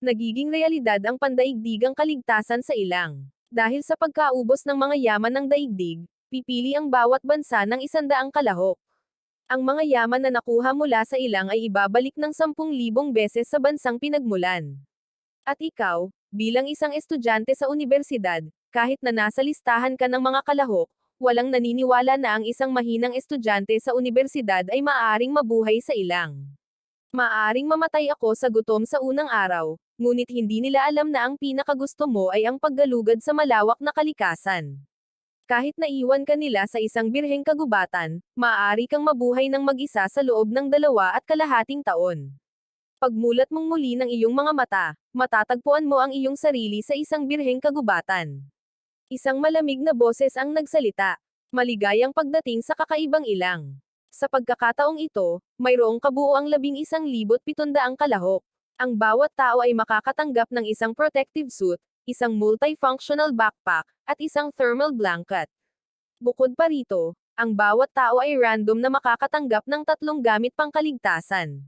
Nagiging realidad ang pandaigdigang kaligtasan sa ilang. Dahil sa pagkaubos ng mga yaman ng daigdig, pipili ang bawat bansa ng 100 kalahok. Ang mga yaman na nakuha mula sa ilang ay ibabalik ng 10,000 beses sa bansang pinagmulan. At ikaw, bilang isang estudyante sa universidad, kahit na nasa listahan ka ng mga kalahok, walang naniniwala na ang isang mahinang estudyante sa universidad ay maaaring mabuhay sa ilang. Maaaring mamatay ako sa gutom sa unang araw, ngunit hindi nila alam na ang pinakagusto mo ay ang paggalugad sa malawak na kalikasan. Kahit naiwan ka nila sa isang birheng kagubatan, maaari kang mabuhay ng mag-isa sa loob ng 2.5 taon. Pagmulat mong muli ng iyong mga mata, matatagpuan mo ang iyong sarili sa isang birheng kagubatan. Isang malamig na boses ang nagsalita. Maligayang pagdating sa kakaibang ilang. Sa pagkakataong ito, mayroong kabuuang 11,700 kalahok. Ang bawat tao ay makakatanggap ng isang protective suit, isang multifunctional backpack, at isang thermal blanket. Bukod pa rito, ang bawat tao ay random na makakatanggap ng 3 gamit pangkaligtasan.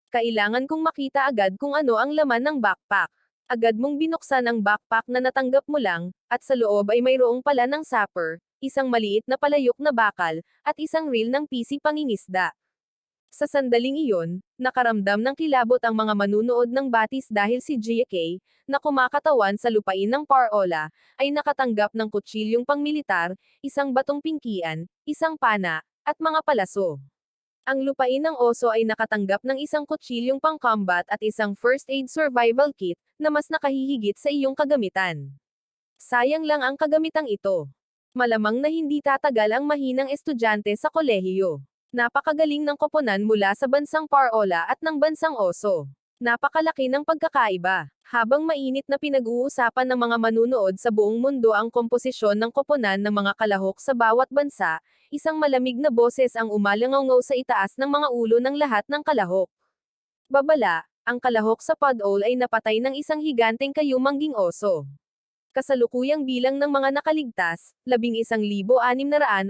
Kailangan kong makita agad kung ano ang laman ng backpack. Agad mong binuksan ang backpack na natanggap mo lang, at sa loob ay mayroong pala ng sapper, isang maliit na palayok na bakal, at isang reel ng PC pangingisda. Sa sandaling iyon, nakaramdam ng kilabot ang mga manunood ng batis dahil si GK, na kumakatawan sa lupain ng Parola, ay nakatanggap ng kutsilyong pangmilitar, isang batong pingkian, isang pana, at mga palaso. Ang lupain ng oso ay nakatanggap ng isang kutsilyong pang-combat at isang first aid survival kit, na mas nakahihigit sa iyong kagamitan. Sayang lang ang kagamitang ito. Malamang na hindi tatagal ang mahinang estudyante sa kolehiyo. Napakagaling ng koponan mula sa bansang Parola at ng bansang Oso. Napakalaki ng pagkakaiba. Habang mainit na pinag-uusapan ng mga manunood sa buong mundo ang komposisyon ng koponan ng mga kalahok sa bawat bansa, isang malamig na boses ang umalangaw sa itaas ng mga ulo ng lahat ng kalahok. Babala, ang kalahok sa Podol ay napatay ng isang higanteng kayumangging oso. Kasalukuyang bilang ng mga nakaligtas, 11,679.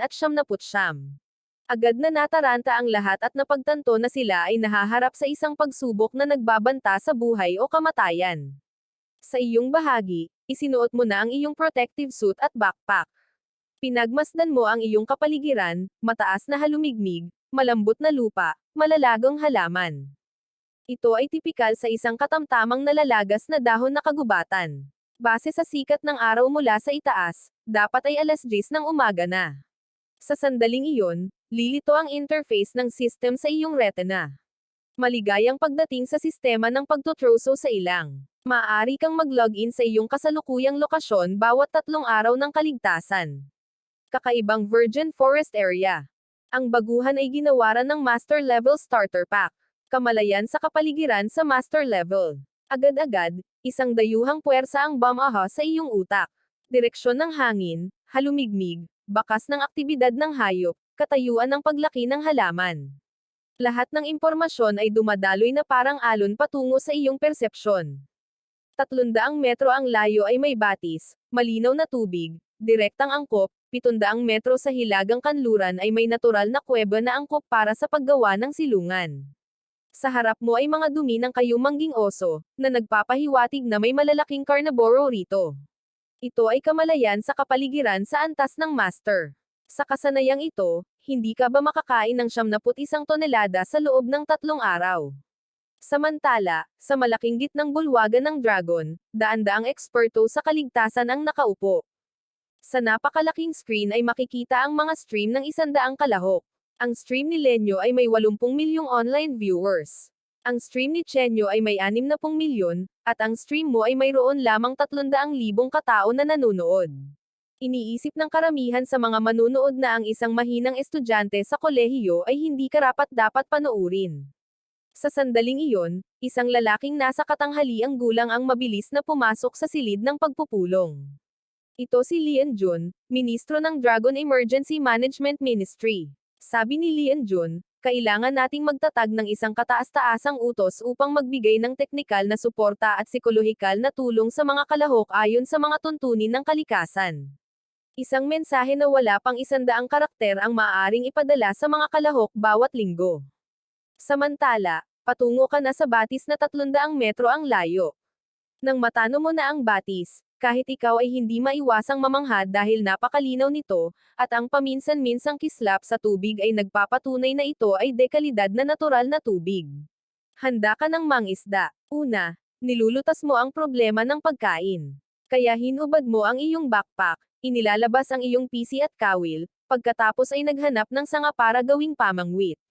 Agad na nataranta ang lahat at napagtanto na sila ay nahaharap sa isang pagsubok na nagbabanta sa buhay o kamatayan. Sa iyong bahagi, isinuot mo na ang iyong protective suit at backpack. Pinagmasdan mo ang iyong kapaligiran, mataas na halumigmig, malambot na lupa, malalagang halaman. Ito ay tipikal sa isang katamtamang nalalagas na dahon na kagubatan. Base sa sikat ng araw mula sa itaas, dapat ay 10:00 ng umaga na. Sa sandaling iyon, lilito ang interface ng system sa iyong retina. Maligayang pagdating sa sistema ng pagtutroso sa ilang. Maaari kang mag-login sa iyong kasalukuyang lokasyon bawat 3 araw ng kaligtasan. Kakaibang Virgin Forest Area. Ang baguhan ay ginawaran ng Master Level Starter Pack. Kamalayan sa kapaligiran sa Master Level. Agad-agad, isang dayuhang puwersa ang bumaha sa iyong utak. Direksyon ng hangin, halumigmig, bakas ng aktibidad ng hayop, katayuan ng paglaki ng halaman. Lahat ng impormasyon ay dumadaloy na parang alon patungo sa iyong persepsyon. 300 metro ang layo ay may batis, malinaw na tubig, direktang angkop, 700 metro sa hilagang kanluran ay may natural na kuweba na angkop para sa paggawa ng silungan. Sa harap mo ay mga dumi ng kayumangging oso, na nagpapahiwatig na may malalaking carnivore rito. Ito ay kamalayan sa kapaligiran sa antas ng master. Sa kasanayang ito, hindi ka ba makakain ng 71 tonelada sa loob ng 3 araw? Samantala, sa malaking gitnang bulwagan ng dragon, daan-daang eksperto sa kaligtasan ang nakaupo. Sa napakalaking screen ay makikita ang mga stream ng 100 kalahok. Ang stream ni Lenyo ay may 80 milyong online viewers. Ang stream ni Chenyo ay may 60 milyon, at ang stream mo ay mayroon lamang 300,000 katao na nanonood. Iniisip ng karamihan sa mga manunood na ang isang mahinang estudyante sa kolehiyo ay hindi karapat-dapat panoorin. Sa sandaling iyon, isang lalaking nasa katanghaliang gulang ang mabilis na pumasok sa silid ng pagpupulong. Ito si Lian Jun, ministro ng Dragon Emergency Management Ministry. Sabi ni Lian Jun, kailangan nating magtatag ng isang kataas-taasang utos upang magbigay ng teknikal na suporta at psikolohikal na tulong sa mga kalahok ayon sa mga tuntunin ng kalikasan. Isang mensahe na wala pang 100 karakter ang maaaring ipadala sa mga kalahok bawat linggo. Samantala, patungo ka na sa batis na 300 metro ang layo. Nang matano mo na ang batis, kahit ikaw ay hindi maiwasang mamangha dahil napakalinaw nito, at ang paminsan-minsang kislap sa tubig ay nagpapatunay na ito ay dekalidad na natural na tubig. Handa ka ng mangisda. Una, nilulutas mo ang problema ng pagkain. Kaya hinubad mo ang iyong backpack, inilalabas ang iyong PC at kawil, pagkatapos ay naghanap ng sanga para gawing pamangwit.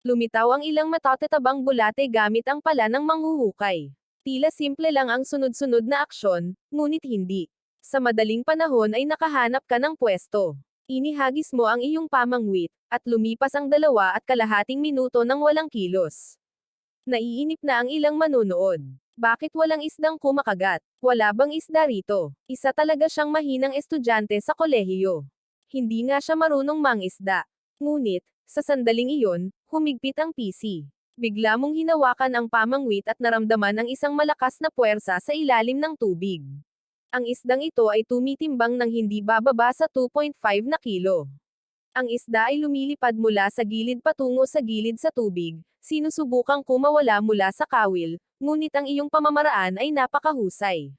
Lumitaw ang ilang matatatabang bulate gamit ang pala ng manghuhukay. Tila simple lang ang sunod-sunod na aksyon, ngunit hindi. Sa madaling panahon ay nakahanap ka ng pwesto. Inihagis mo ang iyong pamangwit, at lumipas ang 2.5 minuto nang walang kilos. Naiinip na ang ilang manonood. Bakit walang isdang kumakagat? Wala bang isda rito? Isa talaga siyang mahinang estudyante sa kolehiyo. Hindi nga siya marunong mangisda. Ngunit, sa sandaling iyon, humigpit ang PC. Bigla mong hinawakan ang pamangwit at naramdaman ang isang malakas na puwersa sa ilalim ng tubig. Ang isdang ito ay tumitimbang ng hindi bababa sa 2.5 na kilo. Ang isda ay lumilipad mula sa gilid patungo sa gilid sa tubig, sinusubukang kumawala mula sa kawil, ngunit ang iyong pamamaraan ay napakahusay.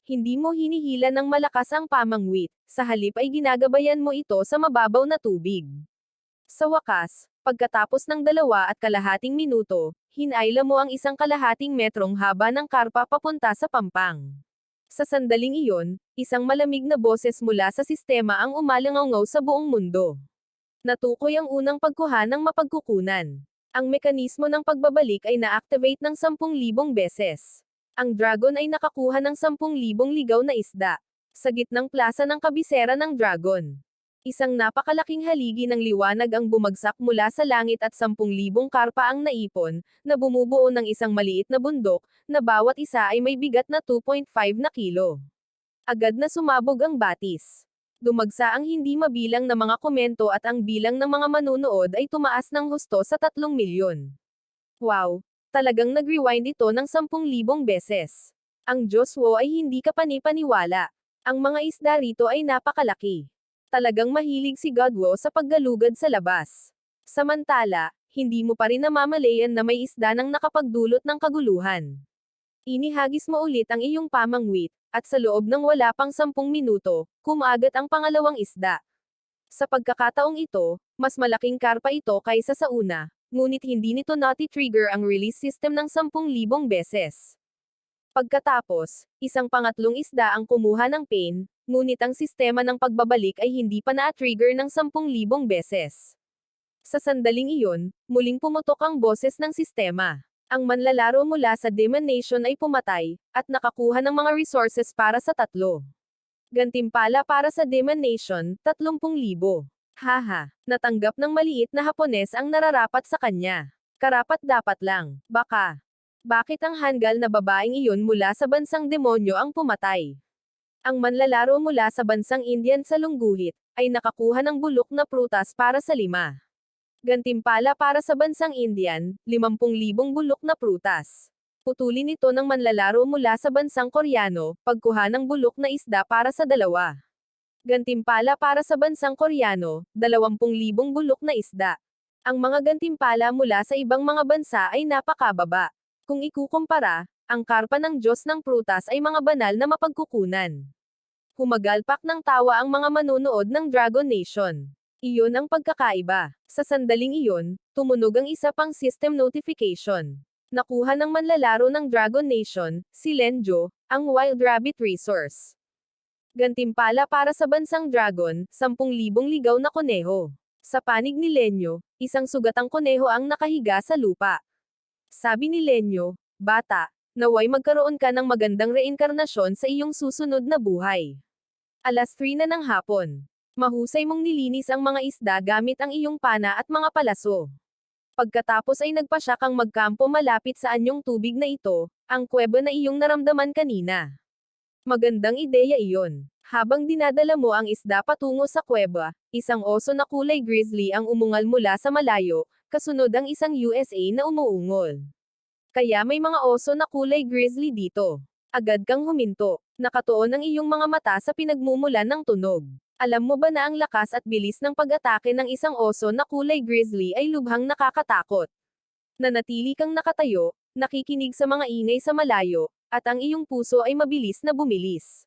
Hindi mo hinihila ng malakas ang pamangwit, sa halip ay ginagabayan mo ito sa mababaw na tubig. Sa wakas, pagkatapos ng 2.5 minuto, hinayla mo ang 1.5 metrong haba ng karpa papunta sa pampang. Sa sandaling iyon, isang malamig na boses mula sa sistema ang umalangaw sa buong mundo. Natukoy ang unang pagkuha ng mapagkukunan. Ang mekanismo ng pagbabalik ay na-activate ng 10,000 beses. Ang dragon ay nakakuha ng 10,000 ligaw na isda. Sa gitnang plasa ng kabisera ng dragon. Isang napakalaking haligi ng liwanag ang bumagsak mula sa langit at 10,000 karpa ang naipon, na bumubuo ng isang maliit na bundok, na bawat isa ay may bigat na 2.5 na kilo. Agad na sumabog ang batis. Dumagsa ang hindi mabilang na mga komento at ang bilang ng mga manunood ay tumaas ng husto sa 3 milyon. Wow! Talagang nag-rewind ito ng 10,000 beses. Ang Diyos wo ay hindi ka panipaniwala. Ang mga isda rito ay napakalaki. Talagang mahilig si Godwo sa paggalugad sa labas. Samantala, hindi mo pa rin namamalayan na may isda nang nakapagdulot ng kaguluhan. Inihagis mo ulit ang iyong pamangwit, at sa loob ng wala pang 10 minuto, kumagat ang pangalawang isda. Sa pagkakataong ito, mas malaking karpa ito kaysa sa una, ngunit hindi nito nati-trigger ang release system ng 10,000 beses. Pagkatapos, isang pangatlong isda ang kumuha ng pain, ngunit ang sistema ng pagbabalik ay hindi pa na-trigger ng 10,000 beses. Sa sandaling iyon, muling pumutok ang boses ng sistema. Ang manlalaro mula sa Demon Nation ay pumatay, at nakakuha ng mga resources para sa 3. Gantimpala para sa Demon Nation, 30,000. Haha, natanggap ng maliit na Hapones ang nararapat sa kanya. Karapat-dapat lang, baka. Bakit ang hanggal na babaeng iyon mula sa bansang demonyo ang pumatay? Ang manlalaro mula sa bansang Indian sa lungguhit, ay nakakuha ng bulok na prutas para sa 5. Gantimpala para sa bansang Indian, 50,000 bulok na prutas. Putulin ito ng manlalaro mula sa bansang Koreano, pagkuha ng bulok na isda para sa 2. Gantimpala para sa bansang Koreano, 20,000 bulok na isda. Ang mga gantimpala mula sa ibang mga bansa ay napakababa. Kung ikukumpara, ang karpa ng Diyos ng prutas ay mga banal na mapagkukunan. Humagalpak ng tawa ang mga manunood ng Dragon Nation. Iyon ang pagkakaiba. Sa sandaling iyon, tumunog ang isa pang system notification. Nakuha ng manlalaro ng Dragon Nation, si Lenjo, ang Wild Rabbit Resource. Gantimpala para sa bansang Dragon, 10,000 ligaw na koneho. Sa panig ni Lenyo, isang sugatang koneho ang nakahiga sa lupa. Sabi ni Lenyo, bata, naway magkaroon ka ng magandang reinkarnasyon sa iyong susunod na buhay. 3:00 na ng hapon. Mahusay mong nilinis ang mga isda gamit ang iyong pana at mga palaso. Pagkatapos ay nagpasya kang magkampo malapit sa anyong tubig na ito, ang kuweba na iyong naramdaman kanina. Magandang ideya iyon. Habang dinadala mo ang isda patungo sa kuweba, isang oso na kulay grizzly ang umungal mula sa malayo, kasunod ang isang USA na umuungol. Kaya may mga oso na kulay grizzly dito. Agad kang huminto. Nakatuon ang iyong mga mata sa pinagmumulan ng tunog. Alam mo ba na ang lakas at bilis ng pag-atake ng isang oso na kulay grizzly ay lubhang nakakatakot? Nanatili kang nakatayo, nakikinig sa mga ingay sa malayo, at ang iyong puso ay mabilis na bumilis.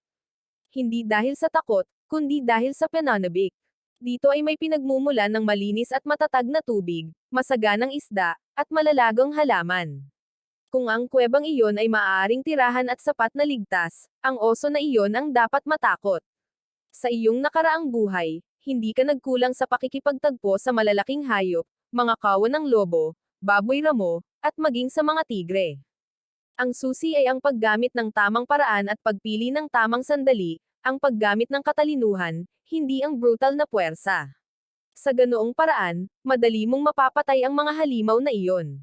Hindi dahil sa takot, kundi dahil sa pananabik. Dito ay may pinagmumulan ng malinis at matatag na tubig, masaganang isda, at malalagang halaman. Kung ang kuwebang iyon ay maaaring tirahan at sapat na ligtas, ang oso na iyon ang dapat matakot. Sa iyong nakaraang buhay, hindi ka nagkulang sa pakikipagtagpo sa malalaking hayop, mga kawan ng lobo, baboy ramo, at maging sa mga tigre. Ang susi ay ang paggamit ng tamang paraan at pagpili ng tamang sandali, ang paggamit ng katalinuhan, hindi ang brutal na puwersa. Sa ganoong paraan, madali mong mapapatay ang mga halimaw na iyon.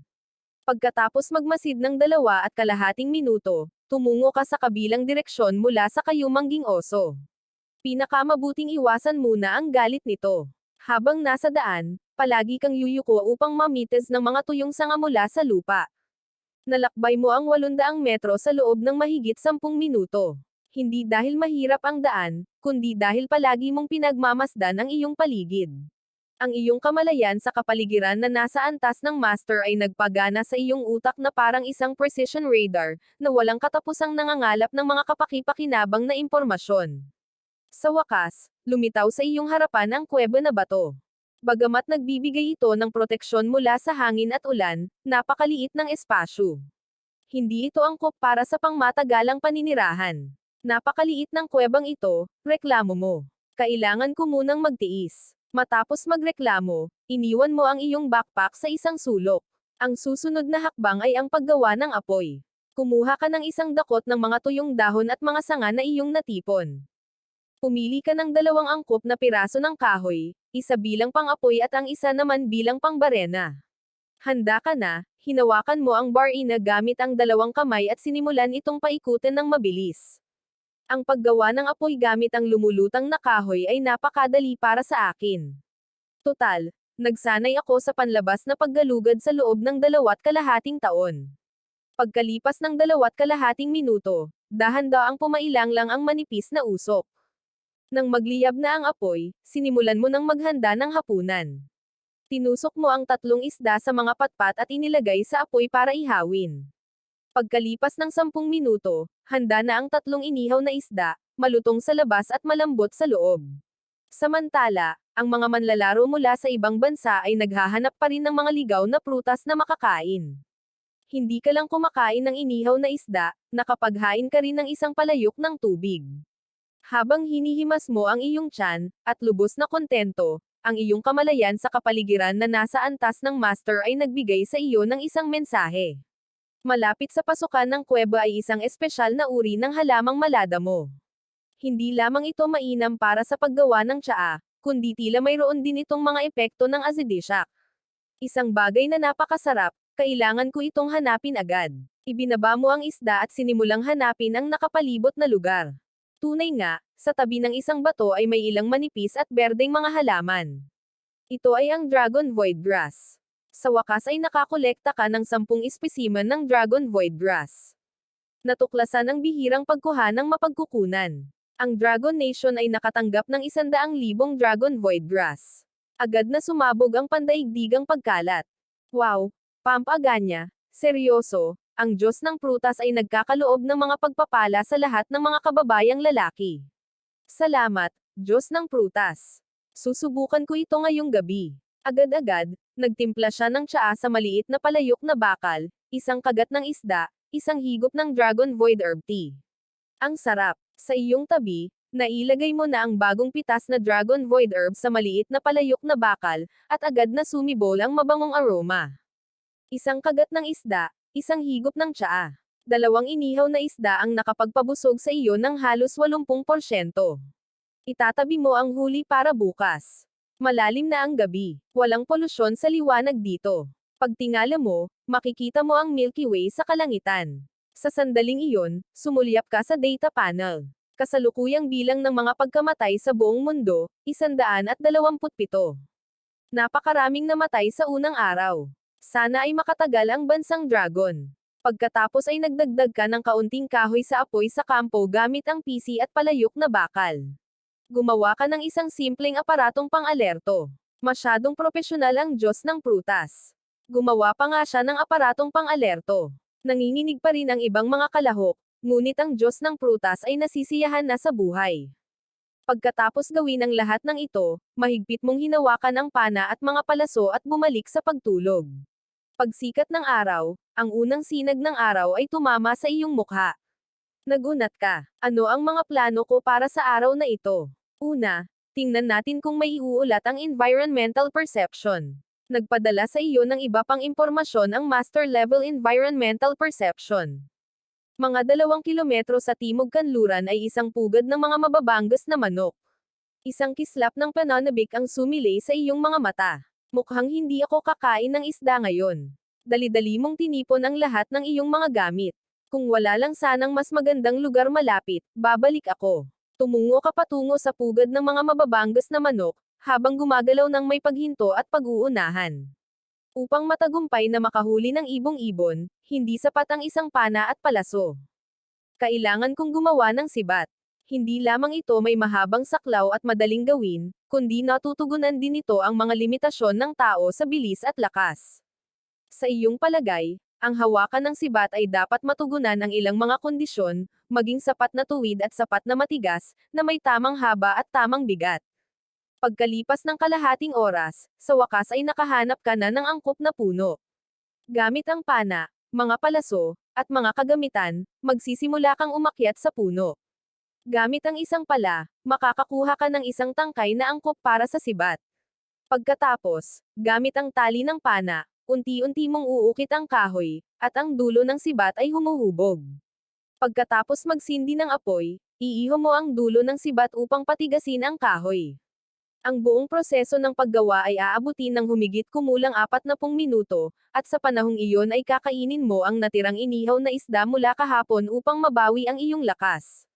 Pagkatapos magmasid ng 2.5 minuto, tumungo ka sa kabilang direksyon mula sa kayumangging oso. Pinakamabuting iwasan muna ang galit nito. Habang nasa daan, palagi kang yuyuko upang mamitas ng mga tuyong sanga mula sa lupa. Nalakbay mo ang 800 metro sa loob ng mahigit 10 minuto. Hindi dahil mahirap ang daan, kundi dahil palagi mong pinagmamasdan ang iyong paligid. Ang iyong kamalayan sa kapaligiran na nasa antas ng master ay nagpagana sa iyong utak na parang isang precision radar, na walang katapusang nangangalap ng mga kapaki-pakinabang na impormasyon. Sa wakas, lumitaw sa iyong harapan ang kuweba na bato. Bagamat nagbibigay ito ng proteksyon mula sa hangin at ulan, napakaliit ng espasyo. Hindi ito angkop para sa pangmatagalang paninirahan. Napakaliit ng kuwebang ito, reklamo mo. Kailangan ko munang magtiis. Matapos magreklamo, iniwan mo ang iyong backpack sa isang sulok. Ang susunod na hakbang ay ang paggawa ng apoy. Kumuha ka ng isang dakot ng mga tuyong dahon at mga sanga na iyong natipon. Pumili ka ng 2 angkop na piraso ng kahoy, isa bilang pang-apoy at ang isa naman bilang pangbarena. Handa ka na, hinawakan mo ang barina gamit ang 2 kamay at sinimulan itong paikutin ng mabilis. Ang paggawa ng apoy gamit ang lumulutang na kahoy ay napakadali para sa akin. Total, nagsanay ako sa panlabas na paggalugad sa loob ng 2.5 taon. Pagkalipas ng 2.5 minuto, dahan-daang pumailang lang ang manipis na usok. Nang magliyab na ang apoy, sinimulan mo ng maghanda ng hapunan. Tinusok mo ang 3 isda sa mga patpat at inilagay sa apoy para ihawin. Pagkalipas ng 10 minuto, handa na ang 3 inihaw na isda, malutong sa labas at malambot sa loob. Samantala, ang mga manlalaro mula sa ibang bansa ay naghahanap pa rin ng mga ligaw na prutas na makakain. Hindi ka lang kumakain ng inihaw na isda, nakapaghain ka rin ng isang palayok ng tubig. Habang hinihimas mo ang iyong tiyan, at lubos na kontento, ang iyong kamalayan sa kapaligiran na nasa antas ng master ay nagbigay sa iyo ng isang mensahe. Malapit sa pasukan ng kuweba ay isang espesyal na uri ng halamang maladamo. Hindi lamang ito mainam para sa paggawa ng tsaa, kundi tila mayroon din itong mga epekto ng aphrodisiac. Isang bagay na napakasarap, kailangan ko itong hanapin agad. Ibinaba mo ang isda at sinimulang hanapin ang nakapalibot na lugar. Tunay nga, sa tabi ng isang bato ay may ilang manipis at berdeng mga halaman. Ito ay ang dragon void grass. Sa wakas ay nakakolekta ka ng 10 espesimen ng dragon void grass. Natuklasan ang bihirang pagkuha ng mapagkukunan. Ang Dragon Nation ay nakatanggap ng 100,000 dragon void grass. Agad na sumabog ang pandaigdigang pagkalat. Wow! Pampaganya, seryoso, ang Diyos ng prutas ay nagkakaloob ng mga pagpapala sa lahat ng mga kababayang lalaki. Salamat, Diyos ng prutas. Susubukan ko ito ngayong gabi. Agad-agad, nagtimpla siya ng tsaa sa maliit na palayok na bakal, isang kagat ng isda, isang higop ng dragon void herb tea. Ang sarap. Sa iyong tabi, nailagay mo na ang bagong pitas na dragon void herb sa maliit na palayok na bakal, at agad na sumibol ang mabangong aroma. Isang kagat ng isda, isang higop ng tsaa. 2 inihaw na isda ang nakapagpabusog sa iyo ng halos 80%. Itatabi mo ang huli para bukas. Malalim na ang gabi. Walang polusyon sa liwanag dito. Pagtingala mo, makikita mo ang Milky Way sa kalangitan. Sa sandaling iyon, sumulyap ka sa data panel. Kasalukuyang bilang ng mga pagkamatay sa buong mundo, 127. Napakaraming namatay sa unang araw. Sana ay makatagal ang bansang dragon. Pagkatapos ay nagdagdag ka ng kaunting kahoy sa apoy sa kampo gamit ang PC at palayok na bakal. Gumawa ka ng isang simpleng aparatong pang-alerto. Masyadong propesyonal ang Diyos ng prutas. Gumawa pa nga siya ng aparatong pang-alerto. Nanginginig pa rin ang ibang mga kalahok, Ngunit ang Diyos ng prutas ay nasisiyahan na sa buhay. Pagkatapos gawin ang lahat ng ito, mahigpit mong hinawakan ang pana at mga palaso at bumalik sa pagtulog. Pagsikat ng araw, ang unang sinag ng araw ay tumama sa iyong mukha. Nagunat ka. Ano ang mga plano ko para sa araw na ito? Una, tingnan natin kung may iuulat ang environmental perception. Nagpadala sa iyo ng iba pang impormasyon ang Master Level Environmental Perception. Mga 2 kilometro sa timog kanluran ay isang pugad ng mga mababanggas na manok. Isang kislap ng pananabik ang sumilay sa iyong mga mata. Mukhang hindi ako kakain ng isda ngayon. Dali-dali mong tinipon ang lahat ng iyong mga gamit. Kung wala lang sanang mas magandang lugar malapit, babalik ako. Tumungo ka patungo sa pugad ng mga mababanggas na manok, habang gumagalaw ng may paghinto at pag-uunahan. Upang matagumpay na makahuli ng ibong-ibon, hindi sapat ang isang pana at palaso. Kailangan kong gumawa ng sibat. Hindi lamang ito may mahabang saklaw at madaling gawin, kundi natutugunan din ito ang mga limitasyon ng tao sa bilis at lakas. Sa iyong palagay, ang hawakan ng sibat ay dapat matugunan ang ilang mga kondisyon, maging sapat na tuwid at sapat na matigas, na may tamang haba at tamang bigat. Pagkalipas ng kalahating oras, sa wakas ay nakahanap ka na ng angkop na puno. Gamit ang pana, mga palaso, at mga kagamitan, magsisimula kang umakyat sa puno. Gamit ang isang pala, makakakuha ka ng isang tangkay na angkop para sa sibat. Pagkatapos, gamit ang tali ng pana, unti-unti mong uukit ang kahoy, at ang dulo ng sibat ay humuhubog. Pagkatapos magsindi ng apoy, iiho mo ang dulo ng sibat upang patigasin ang kahoy. Ang buong proseso ng paggawa ay aabutin ng humigit kumulang 40 minuto, at sa panahong iyon ay kakainin mo ang natirang inihaw na isda mula kahapon upang mabawi ang iyong lakas.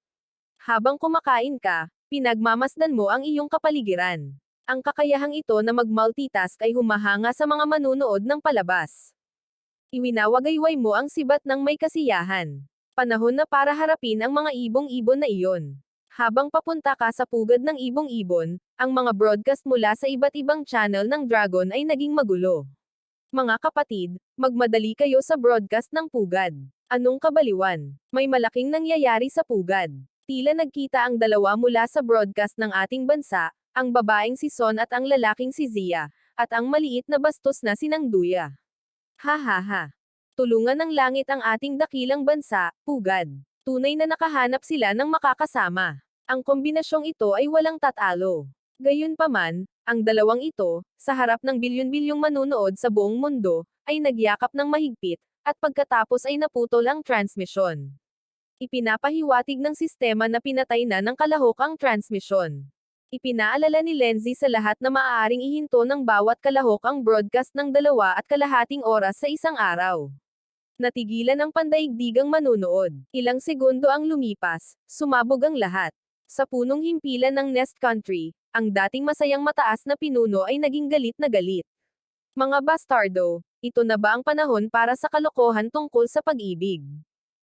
Habang kumakain ka, pinagmamasdan mo ang iyong kapaligiran. Ang kakayahang ito na mag-multitask ay humahanga sa mga manunood ng palabas. Iwinawagayway mo ang sibat ng may kasiyahan. Panahon na para harapin ang mga ibong-ibon na iyon. Habang papunta ka sa pugad ng ibong-ibon, ang mga broadcast mula sa iba't ibang channel ng Dragon ay naging magulo. Mga kapatid, magmadali kayo sa broadcast ng pugad. Anong kabaliwan? May malaking nangyayari sa pugad. Tila nagkita ang dalawa mula sa broadcast ng ating bansa, ang babaeng si Son at ang lalaking si Zia, at ang maliit na bastos na si Nang Duya. Ha ha ha. Tulungan ng langit ang ating dakilang bansa, pugad. Tunay na nakahanap sila ng makakasama. Ang kombinasyong ito ay walang tatalo. Gayunpaman, ang dalawang ito, sa harap ng bilyon-bilyong manunood sa buong mundo, ay nagyakap ng mahigpit, at pagkatapos ay naputol ang transmisyon. Ipinapahiwatig ng sistema na pinatay na ng kalahok ang transmisyon. Ipinaalala ni Lindsay sa lahat na maaaring ihinto ng bawat kalahok ang broadcast ng 2.5 oras sa isang araw. Natigilan ang pandaigdigang manunood. Ilang segundo ang lumipas, sumabog ang lahat. Sa punong himpilan ng Nest Country, ang dating masayang mataas na pinuno ay naging galit na galit. Mga bastardo, ito na ba ang panahon para sa kalokohan tungkol sa pag-ibig?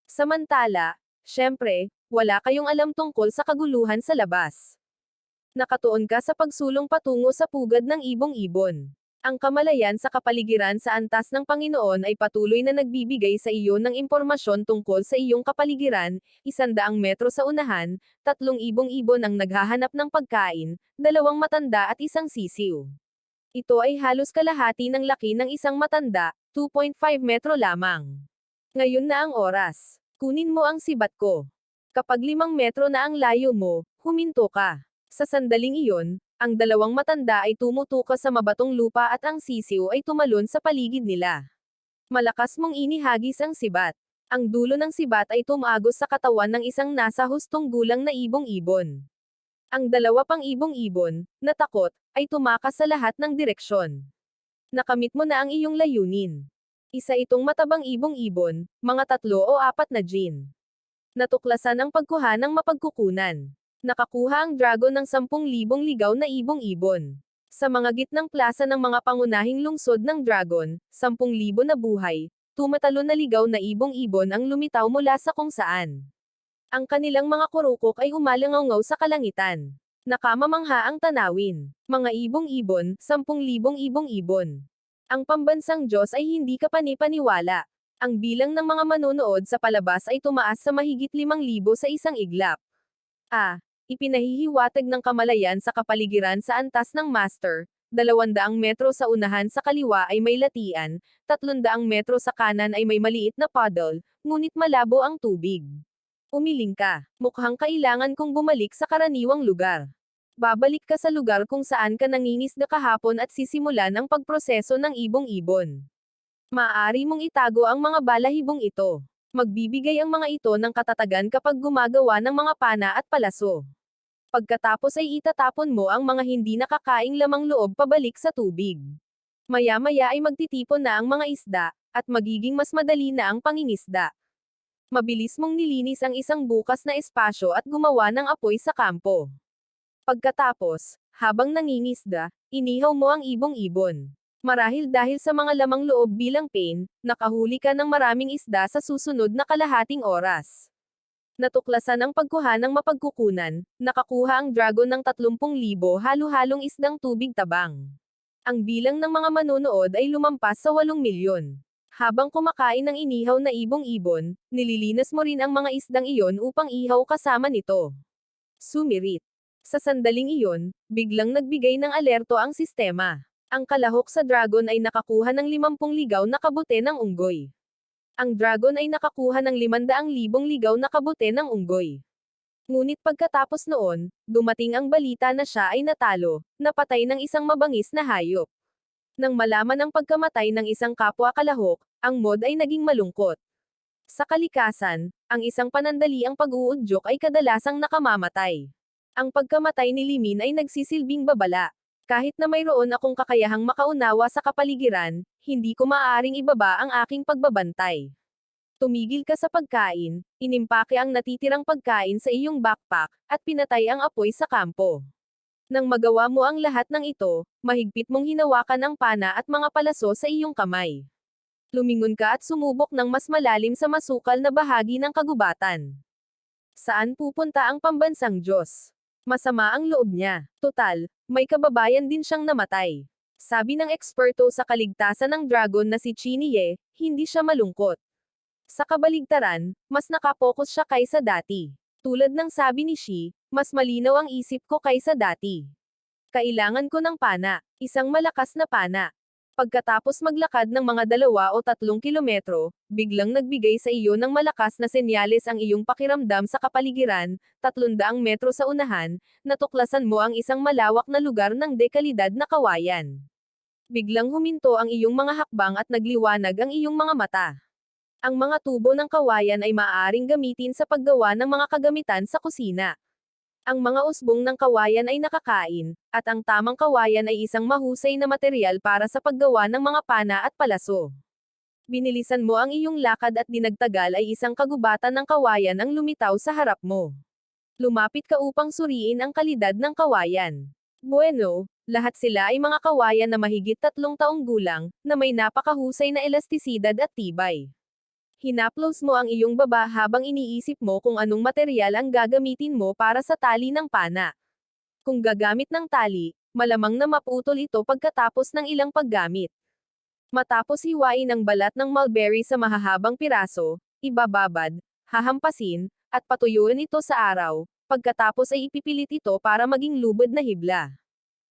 Samantala, syempre, wala kayong alam tungkol sa kaguluhan sa labas. Nakatuon ka sa pagsulong patungo sa pugad ng ibong-ibon. Ang kamalayan sa kapaligiran sa antas ng Panginoon ay patuloy na nagbibigay sa iyo ng impormasyon tungkol sa iyong kapaligiran, 100 metro sa unahan, 3 ibong-ibon ang naghahanap ng pagkain, 2 matanda at isang sisiw. Ito ay halos kalahati ng laki ng isang matanda, 2.5 metro lamang. Ngayon na ang oras. Kunin mo ang sibat ko. Kapag 5 metro na ang layo mo, huminto ka. Sa sandaling iyon, ang 2 matanda ay tumutuka sa mabatong lupa at ang sisiw ay tumalon sa paligid nila. Malakas mong inihagis ang sibat. Ang dulo ng sibat ay tumagos sa katawan ng isang nasa hustong gulang na ibong-ibon. Ang 2 pang ibong-ibon, na takot, ay tumakas sa lahat ng direksyon. Nakamit mo na ang iyong layunin. Isa itong matabang ibong-ibon, mga 3 o 4 na gin. Natuklasan ang pagkuha ng mapagkukunan. Nakakuha ang dragon ng 10,000 ligaw na ibong-ibon. Sa mga gitnang plasa ng mga pangunahing lungsod ng dragon, 10,000 na buhay, tumatalo na ligaw na ibong-ibon ang lumitaw mula sa kung saan. Ang kanilang mga kurukok ay umalangaw sa kalangitan. Nakamamangha ang tanawin. Mga ibong-ibon, 10,000 ibong-ibon. Ang pambansang Diyos ay hindi ka panipaniwala. Ang bilang ng mga manonood sa palabas ay tumaas sa mahigit 5,000 sa isang iglap. Ipinahihiwatig ng kamalayan sa kapaligiran sa antas ng master, 200 metro sa unahan sa kaliwa ay may latian, 300 metro sa kanan ay may maliit na puddle, ngunit malabo ang tubig. Umiling ka. Mukhang kailangan kong bumalik sa karaniwang lugar. Babalik ka sa lugar kung saan ka nangingisda kahapon at sisimulan ang pagproseso ng ibong-ibon. Maaari mong itago ang mga balahibong ito. Magbibigay ang mga ito ng katatagan kapag gumagawa ng mga pana at palaso. Pagkatapos ay itatapon mo ang mga hindi nakakaing lamang loob pabalik sa tubig. Maya-maya ay magtitipon na ang mga isda, at magiging mas madali na ang pangingisda. Mabilis mong nilinis ang isang bukas na espasyo at gumawa ng apoy sa kampo. Pagkatapos, habang nangingisda, inihaw mo ang ibong-ibon. Marahil dahil sa mga lamang loob bilang pain, nakahuli ka ng maraming isda sa susunod na kalahating oras. Natuklasan ang pagkuha ng mapagkukunan, nakakuha ang dragon ng 30,000 halo-halong isdang tubig tabang. Ang bilang ng mga manonood ay lumampas sa 8 milyon. Habang kumakain ng inihaw na ibong-ibon, nililinas mo rin ang mga isdang iyon upang ihaw kasama nito. Sumirit. Sa sandaling iyon, biglang nagbigay ng alerto ang sistema. Ang kalahok sa dragon ay nakakuha ng 50 ligaw na kabute ng unggoy. Ang dragon ay nakakuha ng 500,000 ligaw na kabute ng unggoy. Ngunit pagkatapos noon, dumating ang balita na siya ay natalo, napatay ng isang mabangis na hayop. Nang malaman ang pagkamatay ng isang kapwa kalahok, ang mod ay naging malungkot. Sa kalikasan, ang isang panandaliang pag-uudyok ay kadalasang nakamamatay. Ang pagkamatay ni Limin ay nagsisilbing babala. Kahit na mayroon akong kakayahang makaunawa sa kapaligiran, hindi ko maaaring ibaba ang aking pagbabantay. Tumigil ka sa pagkain, inimpake ang natitirang pagkain sa iyong backpack, at pinatay ang apoy sa kampo. Nang magawa mo ang lahat ng ito, mahigpit mong hinawakan ang pana at mga palaso sa iyong kamay. Lumingon ka at sumubok ng mas malalim sa masukal na bahagi ng kagubatan. Saan pupunta ang pambansang Diyos? Masama ang loob niya. Total, may kababayan din siyang namatay. Sabi ng eksperto sa kaligtasan ng dragon na si Chinie, hindi siya malungkot. Sa kabaligtaran, mas nakapokus siya kaysa dati. Tulad ng sabi ni Shi, mas malinaw ang isip ko kaysa dati. Kailangan ko ng pana, isang malakas na pana. Pagkatapos maglakad ng mga 2 o 3 kilometro, biglang nagbigay sa iyo ng malakas na senyales ang iyong pakiramdam sa kapaligiran, 300 metro sa unahan, natuklasan mo ang isang malawak na lugar ng dekalidad na kawayan. Biglang huminto ang iyong mga hakbang at nagliwanag ang iyong mga mata. Ang mga tubo ng kawayan ay maaaring gamitin sa paggawa ng mga kagamitan sa kusina. Ang mga usbong ng kawayan ay nakakain, at ang tamang kawayan ay isang mahusay na material para sa paggawa ng mga pana at palaso. Binilisan mo ang iyong lakad at dinagtagal ay isang kagubatan ng kawayan ang lumitaw sa harap mo. Lumapit ka upang suriin ang kalidad ng kawayan. Bueno, lahat sila ay mga kawayan na mahigit 3 taong gulang, na may napakahusay na elastisidad at tibay. Hinaplos mo ang iyong baba habang iniisip mo kung anong material ang gagamitin mo para sa tali ng pana. Kung gagamit ng tali, malamang na maputol ito pagkatapos ng ilang paggamit. Matapos hiwain ang balat ng mulberry sa mahahabang piraso, ibababad, hahampasin, at patuyuin ito sa araw, pagkatapos ay ipipilit ito para maging lubod na hibla.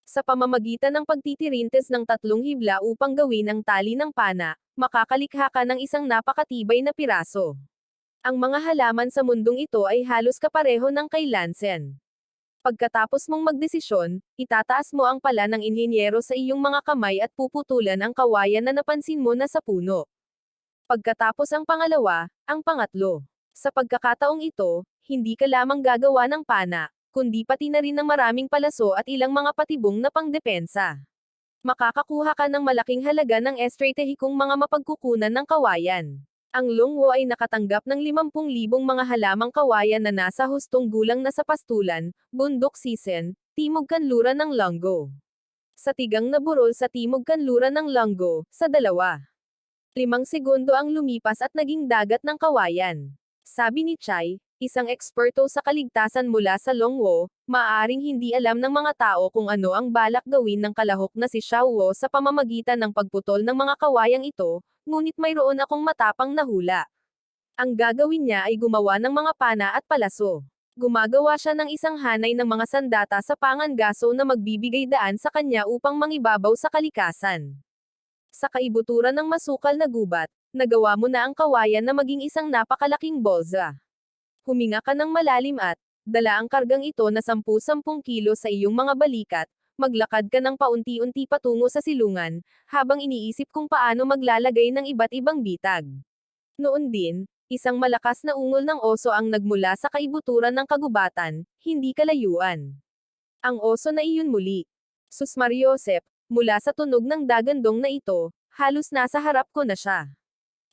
Sa pamamagitan ng pagtitirintes ng 3 hibla upang gawin ang tali ng pana, makakalikha ka ng isang napakatibay na piraso. Ang mga halaman sa mundong ito ay halos kapareho ng kay Lansen. Pagkatapos mong magdesisyon, itataas mo ang pala ng inhinyero sa iyong mga kamay at puputulan ang kawayan na napansin mo na sa puno. Pagkatapos ang pangalawa, ang pangatlo. Sa pagkakataong ito, hindi ka lamang gagawa ng pana, kundi pati na rin ng maraming palaso at ilang mga patibong na pangdepensa. Makakakuha ka ng malaking halaga ng estratehikong mga mapagkukunan ng kawayan. Ang Longwo ay nakatanggap ng 50,000 mga halamang kawayan na nasa hustong gulang na sa pastulan, bundok Sisen, timog kanluran ng Longgo. Sa tigang na burol sa timog kanluran ng Longgo, sa 2. 5 segundo ang lumipas at naging dagat ng kawayan. Sabi ni Chai, isang eksperto sa kaligtasan mula sa Longwo, maaaring hindi alam ng mga tao kung ano ang balak gawin ng kalahok na si Xiaowo sa pamamagitan ng pagputol ng mga kawayang ito, ngunit mayroon akong matapang na hula. Ang gagawin niya ay gumawa ng mga pana at palaso. Gumagawa siya ng isang hanay ng mga sandata sa pangangaso na magbibigay daan sa kanya upang mangibabaw sa kalikasan. Sa kaibuturan ng masukal na gubat, nagawa mo na ang kawayan na maging isang napakalaking bolsa. Huminga ka ng malalim at, dala ang kargang ito na 10-10 kilo sa iyong mga balikat, maglakad ka ng paunti-unti patungo sa silungan, habang iniisip kung paano maglalagay ng iba't ibang bitag. Noon din, isang malakas na ungol ng oso ang nagmula sa kaibuturan ng kagubatan, hindi kalayuan. Ang oso na iyon muli. Sus Mariosep, mula sa tunog ng dagandong na ito, halos nasa harap ko na siya.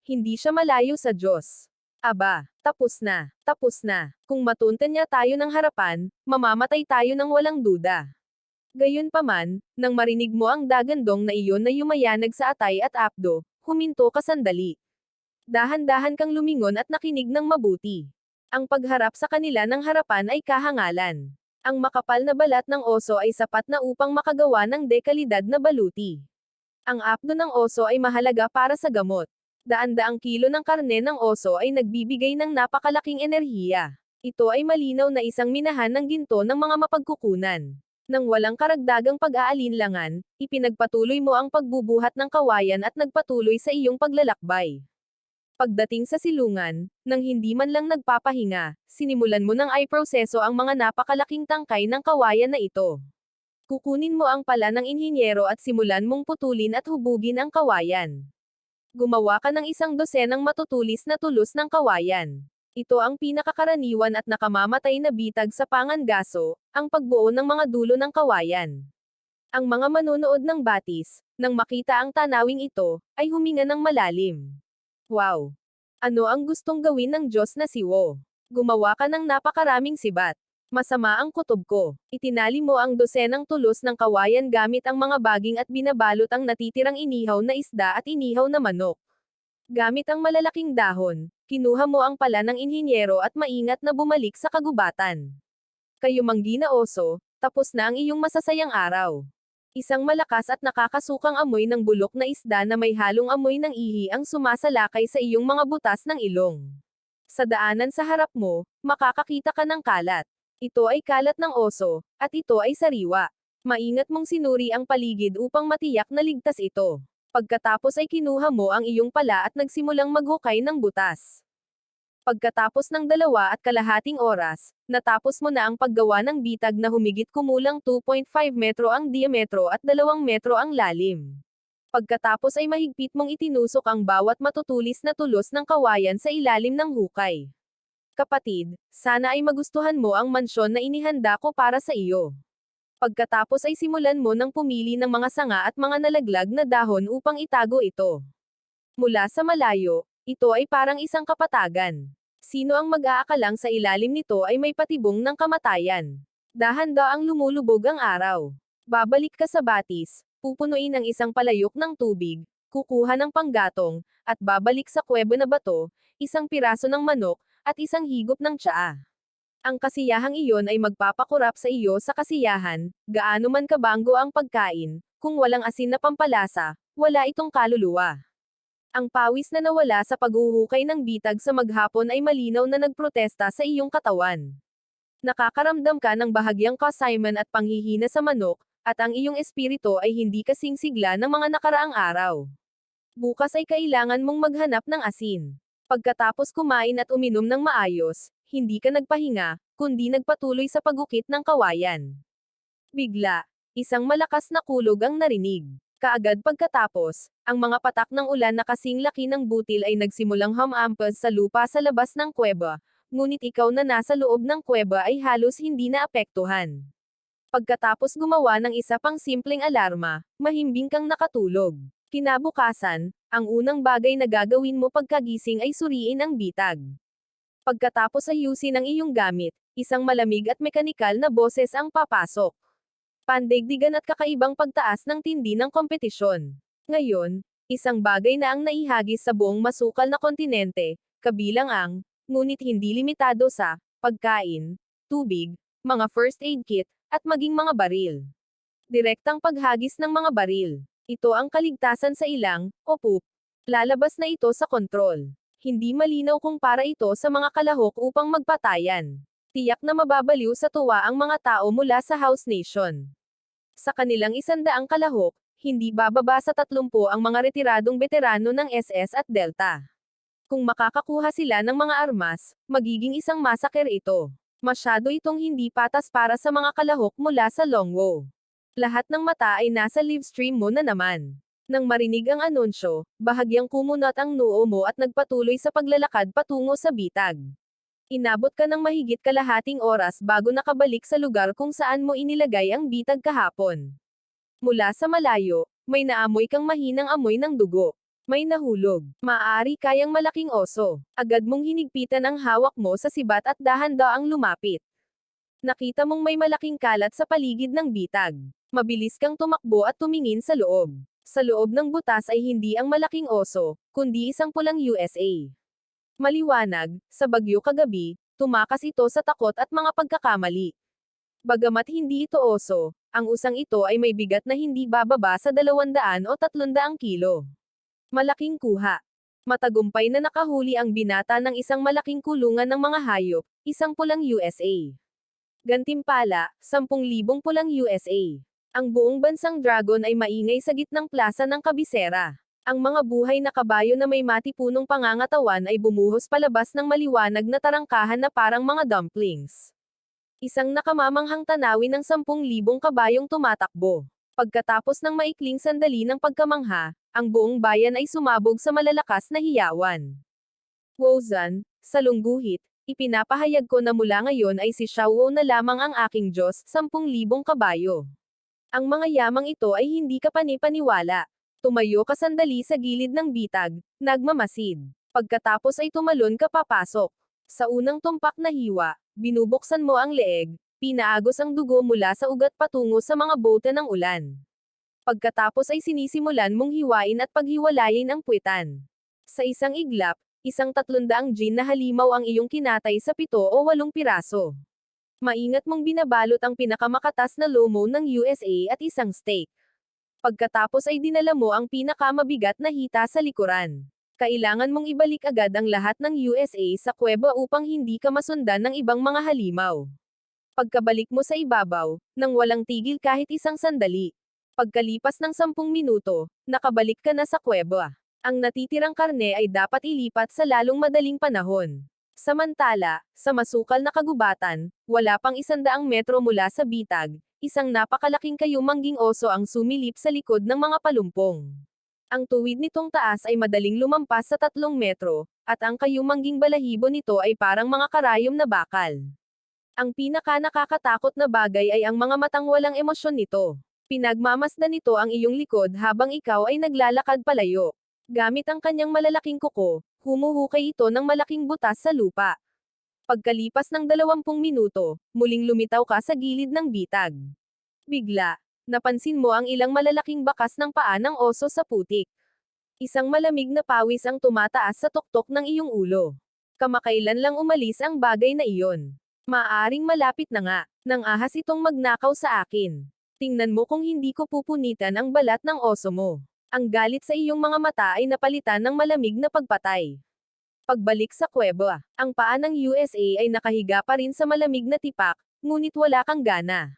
Hindi siya malayo sa Diyos. Aba, tapos na, tapos na. Kung matuntan niya tayo ng harapan, mamamatay tayo ng walang duda. Gayunpaman, nang marinig mo ang dagandong na iyon na yumayanag sa atay at apdo, huminto ka sandali. Dahan-dahan kang lumingon at nakinig ng mabuti. Ang pagharap sa kanila ng harapan ay kahangalan. Ang makapal na balat ng oso ay sapat na upang makagawa ng dekalidad na baluti. Ang apdo ng oso ay mahalaga para sa gamot. Daan-daang kilo ng karne ng oso ay nagbibigay ng napakalaking enerhiya. Ito ay malinaw na isang minahan ng ginto ng mga mapagkukunan. Nang walang karagdagang pag-aalinlangan, ipinagpatuloy mo ang pagbubuhat ng kawayan at nagpatuloy sa iyong paglalakbay. Pagdating sa silungan, nang hindi man lang nagpapahinga, sinimulan mo ng proseso ang mga napakalaking tangkay ng kawayan na ito. Kukunin mo ang pala ng inhinyero at simulan mong putulin at hubugin ang kawayan. Gumawa ka ng 12 matutulis na tulos ng kawayan. Ito ang pinakakaraniwan at nakamamatay na bitag sa pangangaso, ang pagbuo ng mga dulo ng kawayan. Ang mga manonood ng batis, nang makita ang tanawing ito, ay huminga ng malalim. Wow! Ano ang gustong gawin ng Diyos na si Wo? Gumawa ka ng napakaraming sibat. Masama ang kutob ko. Itinali mo ang 12 tulos ng kawayan gamit ang mga baging at binabalot ang natitirang inihaw na isda at inihaw na manok. Gamit ang malalaking dahon, kinuha mo ang pala ng inhinyero at maingat na bumalik sa kagubatan. Kayo manggi na oso, tapos na ang iyong masasayang araw. Isang malakas at nakakasukang amoy ng bulok na isda na may halong amoy ng ihi ang sumasalakay sa iyong mga butas ng ilong. Sa daanan sa harap mo, makakakita ka ng kalat. Ito ay kalat ng oso, at ito ay sariwa. Maingat mong sinuri ang paligid upang matiyak na ligtas ito. Pagkatapos ay kinuha mo ang iyong pala at nagsimulang maghukay ng butas. Pagkatapos ng 2.5 oras, natapos mo na ang paggawa ng bitag na humigit kumulang 2.5 metro ang diametro at 2 metro ang lalim. Pagkatapos ay mahigpit mong itinusok ang bawat matutulis na tulos ng kawayan sa ilalim ng hukay. Kapatid, sana ay magustuhan mo ang mansyon na inihanda ko para sa iyo. Pagkatapos ay simulan mo ng pumili ng mga sanga at mga nalaglag na dahon upang itago ito. Mula sa malayo, ito ay parang isang kapatagan. Sino ang mag-aakalang sa ilalim nito ay may patibong ng kamatayan? Dahan-daang lumulubog ang araw. Babalik ka sa batis, pupunuin ang isang palayok ng tubig, kukuha ng panggatong, at babalik sa kuweba na bato, isang piraso ng manok, at isang higop ng tsaa. Ang kasiyahang iyon ay magpapakurap sa iyo sa kasiyahan, gaano man kabanggo ang pagkain, kung walang asin na pampalasa, wala itong kaluluwa. Ang pawis na nawala sa paghuhukay ng bitag sa maghapon ay malinaw na nagprotesta sa iyong katawan. Nakakaramdam ka ng bahagyang kasayman at panghihina sa manok, at ang iyong espiritu ay hindi kasing sigla ng mga nakaraang araw. Bukas ay kailangan mong maghanap ng asin. Pagkatapos kumain at uminom ng maayos, hindi ka nagpahinga, kundi nagpatuloy sa pagukit ng kawayan. Bigla, isang malakas na kulog ang narinig. Kaagad pagkatapos, ang mga patak ng ulan na kasing laki ng butil ay nagsimulang humampas sa lupa sa labas ng kuweba, ngunit ikaw na nasa loob ng kuweba ay halos hindi naapektuhan. Pagkatapos gumawa ng isa pang simpleng alarma, mahimbing kang nakatulog. Kinabukasan, ang unang bagay na gagawin mo pagkagising ay suriin ang bitag. Pagkatapos ayusin ang iyong gamit, isang malamig at mekanikal na boses ang papasok. Pandaigdigan at kakaibang pagtaas ng tindi ng kompetisyon. Ngayon, isang bagay na ang naihagis sa buong masukal na kontinente, kabilang ang ngunit hindi limitado sa pagkain, tubig, mga first aid kit, at maging mga baril. Direktang paghagis ng mga baril. Ito ang kaligtasan sa ilang, o poop. Lalabas na ito sa kontrol. Hindi malinaw kung para ito sa mga kalahok upang magpatayan. Tiyak na mababaliw sa tuwa ang mga tao mula sa House Nation. Sa kanilang 100 kalahok, hindi bababa sa 30 ang mga retiradong veterano ng SS at Delta. Kung makakakuha sila ng mga armas, magiging isang masaker ito. Masyado itong hindi patas para sa mga kalahok mula sa Longwo. Lahat ng mata ay nasa livestream mo na naman. Nang marinig ang anunsyo, bahagyang kumunat ang noo mo at nagpatuloy sa paglalakad patungo sa bitag. Inabot ka ng mahigit kalahating oras bago nakabalik sa lugar kung saan mo inilagay ang bitag kahapon. Mula sa malayo, may naamoy kang mahinang amoy ng dugo. May nahulog. Maaari kayang malaking oso. Agad mong hinigpitan ang hawak mo sa sibat at dahan-daang lumapit. Nakita mong may malaking kalat sa paligid ng bitag. Mabilis kang tumakbo at tumingin sa loob. Sa loob ng butas ay hindi ang malaking oso, kundi isang pulang USA. Maliwanag, sa bagyo kagabi, tumakas ito sa takot at mga pagkakamali. Bagamat hindi ito oso, ang usang ito ay may bigat na hindi bababa sa 200 o 300 kilo. Malaking kuha. Matagumpay na nakahuli ang binata ng isang malaking kulungan ng mga hayop, isang pulang USA. Gantimpala, 10,000 pulang USA. Ang buong bansang Dragon ay maingay sa gitnang plaza ng kabisera. Ang mga buhay na kabayo na may matipunong pangangatawan ay bumuhos palabas ng maliwanag na tarangkahan na parang mga dumplings. Isang nakamamanghang tanawin ng 10,000 kabayong tumatakbo. Pagkatapos ng maikling sandali ng pagkamangha, ang buong bayan ay sumabog sa malalakas na hiyawan. Wozan, sa lungguhit, ipinapahayag ko na mula ngayon ay si Xiaowo na lamang ang aking Diyos, 10,000 kabayo. Ang mga yamang ito ay hindi ka panipaniwala. Tumayo ka sandali sa gilid ng bitag, nagmamasid. Pagkatapos ay tumalon ka papasok. Sa unang tumpak na hiwa, binubuksan mo ang leeg, pinaagos ang dugo mula sa ugat patungo sa mga bote ng ulan. Pagkatapos ay sinisimulan mong hiwain at paghiwalayin ang puwitan. Sa isang iglap, isang 300 gin na halimaw ang iyong kinatay sa 7 o 8 piraso. Maingat mong binabalot ang pinakamakatas na lomo ng USA at isang steak. Pagkatapos ay dinala mo ang pinakamabigat na hita sa likuran. Kailangan mong ibalik agad ang lahat ng USA sa kuweba upang hindi ka masundan ng ibang mga halimaw. Pagkabalik mo sa ibabaw, nang walang tigil kahit isang sandali. Pagkalipas ng 10 minuto, nakabalik ka na sa kuweba. Ang natitirang karne ay dapat ilipat sa lalong madaling panahon. Samantala, sa masukal na kagubatan, wala pang 100 metro mula sa bitag, isang napakalaking kayumangging oso ang sumilip sa likod ng mga palumpong. Ang tuwid nitong taas ay madaling lumampas sa 3 metro, at ang kayumangging balahibo nito ay parang mga karayom na bakal. Ang pinaka-nakakatakot na bagay ay ang mga matang walang emosyon nito. Pinagmamasdan nito ang iyong likod habang ikaw ay naglalakad palayo. Gamit ang kanyang malalaking kuko, humuhukay ito ng malaking butas sa lupa. Pagkalipas ng 20 minuto, muling lumitaw ka sa gilid ng bitag. Bigla, napansin mo ang ilang malalaking bakas ng paa ng oso sa putik. Isang malamig na pawis ang tumataas sa tuktok ng iyong ulo. Kamakailan lang umalis ang bagay na iyon. Maaaring malapit na nga, nang ahas itong magnakaw sa akin. Tingnan mo kung hindi ko pupunitan ang balat ng oso mo. Ang galit sa iyong mga mata ay napalitan ng malamig na pagpatay. Pagbalik sa kuweba, ang paa ng USA ay nakahiga pa rin sa malamig na tipak, ngunit wala kang gana.